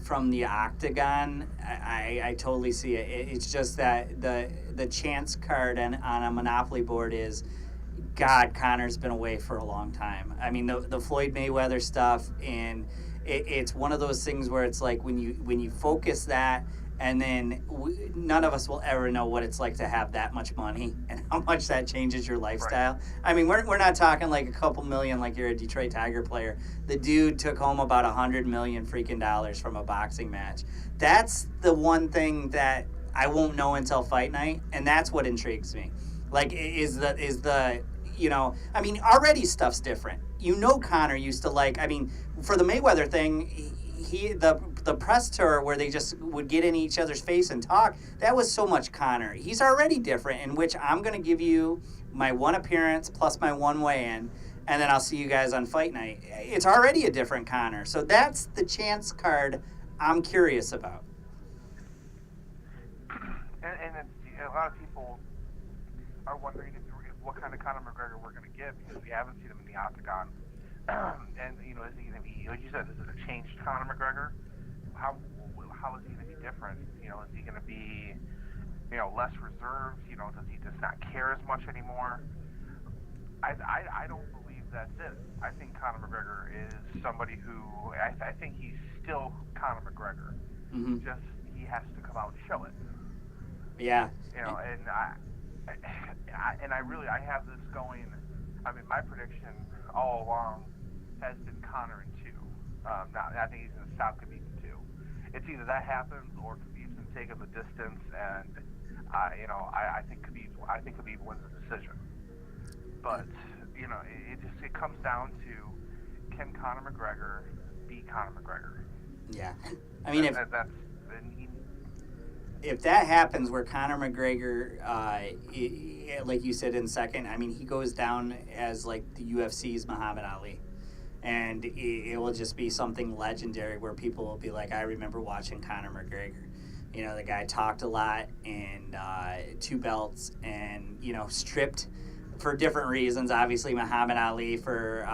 from the octagon, I totally see it. It's just that the chance card on a Monopoly board is, God, Conor's been away for a long time. I mean, the Floyd Mayweather stuff, and it's one of those things where it's like when you focus that, and then none of us will ever know what it's like to have that much money and how much that changes your lifestyle. Right. I mean, we're not talking like a couple million like you're a Detroit Tiger player. The dude took home about $100 million freaking dollars from a boxing match. That's the one thing that I won't know until fight night, and that's what intrigues me. Like, I mean, already stuff's different. Conor used to for the Mayweather thing, the press tour where they just would get in each other's face and talk, that was so much Conor. He's already different, in which I'm going to give you my 1 appearance plus my 1 weigh-in, and then I'll see you guys on fight night. It's already a different Conor. So that's the chance card I'm curious about. And a lot of people are wondering what kind of Conor McGregor we're going to get, because we haven't seen him in the octagon. And is he going to be, like you said, this is a changed Conor McGregor? How is he going to be different? Is he going less reserved? Does he just not care as much anymore? I don't believe that's it. I think Conor McGregor is somebody who I think he's still Conor McGregor. Mm-hmm. Just he has to come out and show it. Yeah. And I have this going. I mean, my prediction all along has been Conor in 2. Now I think he's going to stop Khabib in 2. It's either that happens or Khabib's going to take him the distance, and I think Khabib wins the decision. But it comes down to, can Conor McGregor beat Conor McGregor? Yeah. I mean, if that happens where Conor McGregor, like you said in second, I mean, he goes down as like the UFC's Muhammad Ali. And it will just be something legendary where people will be like, I remember watching Conor McGregor. The guy talked a lot and 2 belts and, stripped for different reasons. Obviously, Muhammad Ali for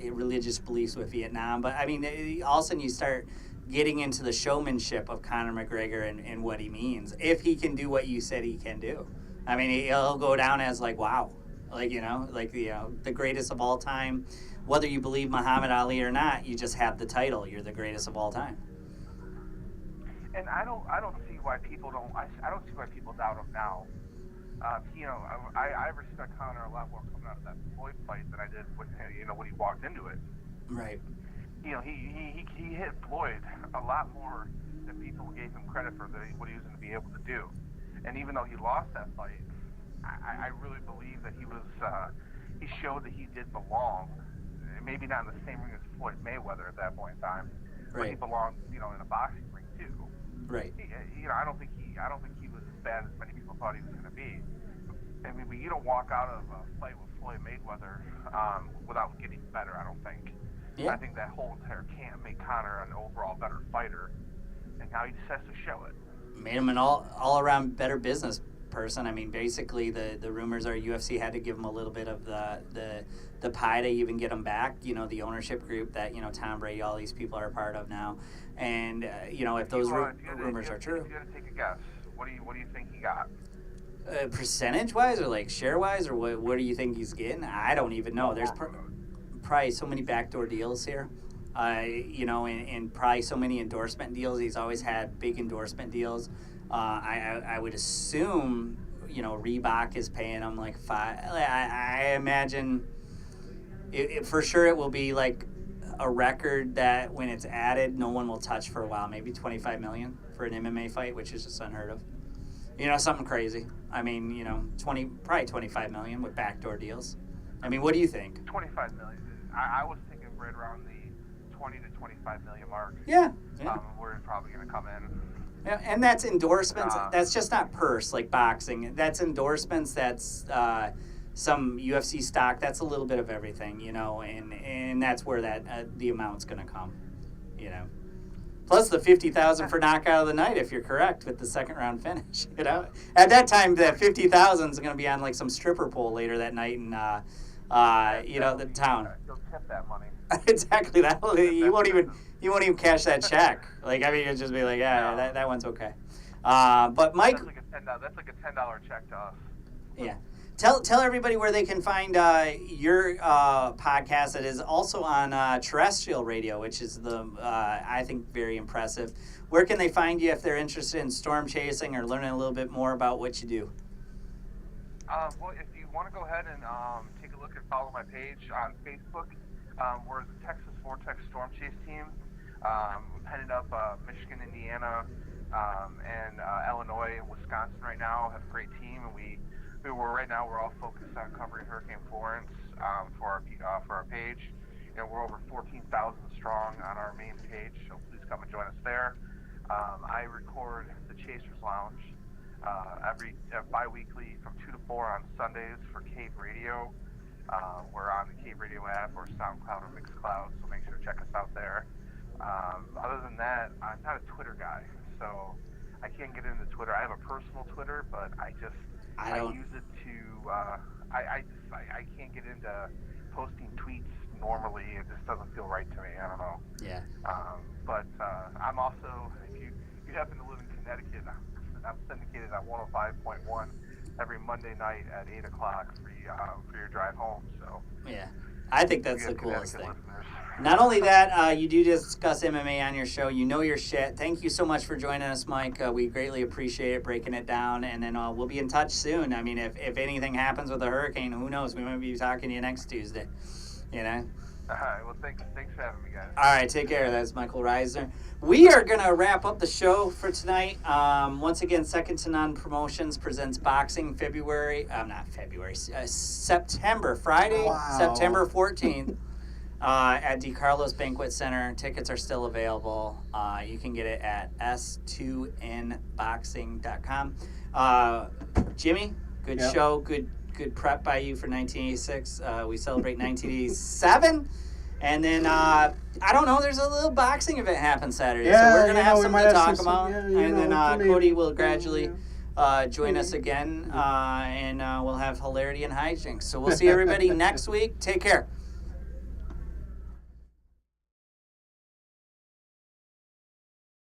religious beliefs with Vietnam. But, I mean, all of a sudden you start getting into the showmanship of Conor McGregor and what he means. If he can do what you said he can do. I mean, he'll go down as like, wow. The greatest of all time. Whether you believe Muhammad Ali or not, you just have the title. You're the greatest of all time. And I don't see why people don't. I don't see why people doubt him now. I respect Conor a lot more coming out of that Floyd fight than I did when he walked into it. Right. He hit Floyd a lot more than people gave him credit for what he was going to be able to do. And even though he lost that fight, I really believe that he showed that he did belong. Maybe not in the same ring as Floyd Mayweather at that point in time, but he belonged, in a boxing ring too. Right. I don't think he was as bad as many people thought he was going to be. I mean, you don't walk out of a fight with Floyd Mayweather without getting better. I don't think. Yeah. I think that whole entire camp made Conor an overall better fighter, and now he just has to show it. Made him an all-around better business person. I mean, basically, the rumors are UFC had to give him a little bit of the pie to even get him back. The ownership group that Tom Brady, all these people are a part of now, and if those rumors are true. If you got to take a guess, what do you think he got? Percentage-wise, or like share-wise, or what do you think he's getting? I don't even know. There's probably so many backdoor deals here. And probably so many endorsement deals. He's always had big endorsement deals. I would assume, Reebok is paying him like $5. I imagine for sure it will be like a record that when it's added, no one will touch for a while. Maybe $25 million for an MMA fight, which is just unheard of. Something crazy. I mean, probably $25 million with backdoor deals. I mean, what do you think? $25 million. I was thinking right around the 20 to 25 million mark. Yeah. We're probably going to come in. Yeah, and that's endorsements. That's just not purse like boxing. That's endorsements. That's some UFC stock. That's a little bit of everything, and that's where the amount's going to come, Plus the $50,000 for knockout of the night, if you're correct with the second round finish. At that time, that $50,000 is going to be on like some stripper pole later that night in the town. You'll tip that money. Exactly. You won't even cash that check. You'll just be like, that one's okay. But Mike, that's like a $10 check to us. Yeah. Tell everybody where they can find your podcast. It is also on terrestrial radio, which is I think very impressive. Where can they find you if they're interested in storm chasing or learning a little bit more about what you do? Well, if you want to go ahead and take a look and follow my page on Facebook, we're the Texas Vortex Storm Chase team. We've headed up Michigan, Indiana, and Illinois and Wisconsin right now. Have a great team, and we're all focused on covering Hurricane Florence for our page. We're over 14,000 strong on our main page, so please come and join us there. I record the Chasers Lounge every bi-weekly from 2 to 4 on Sundays for Cave Radio. We're on the Cave Radio app or SoundCloud or Mixcloud, so make sure to check us out there. Other than that, I'm not a Twitter guy, so I can't get into Twitter. I have a personal Twitter, but I use it to I can't get into posting tweets normally. It just doesn't feel right to me. I don't know. Yeah. But I'm also, if you happen to live in Connecticut, I'm syndicated on 105.1 every Monday night at 8 o'clock for your drive home. So Yeah. I think that's you the got coolest Connecticut thing. listeners. Not only that, you do discuss MMA on your show. You know your shit. Thank you so much for joining us, Mike. We greatly appreciate it, breaking it down. And then we'll be in touch soon. I mean, if anything happens with the hurricane, who knows? We might be talking to you next Tuesday. You know? All right. Well, thanks for having me, guys. All right, take care. That's Micheal Riser. We are going to wrap up the show for tonight. Once again, Second to None Promotions presents boxing September, Friday, Wow. September 14th at DeCarlo's Banquet Center. Tickets are still available. You can get it at s2nboxing.com. Jimmy, good Yep. show, good prep by you for 1986. We celebrate 1987. And then, I don't know, there's a little boxing event happen Saturday. Yeah, so we're going to have we something might to have talk some- about. yeah, and then maybe. Cody will gradually Yeah. join us again. And we'll have hilarity and hijinks. So we'll see everybody next week. Take care.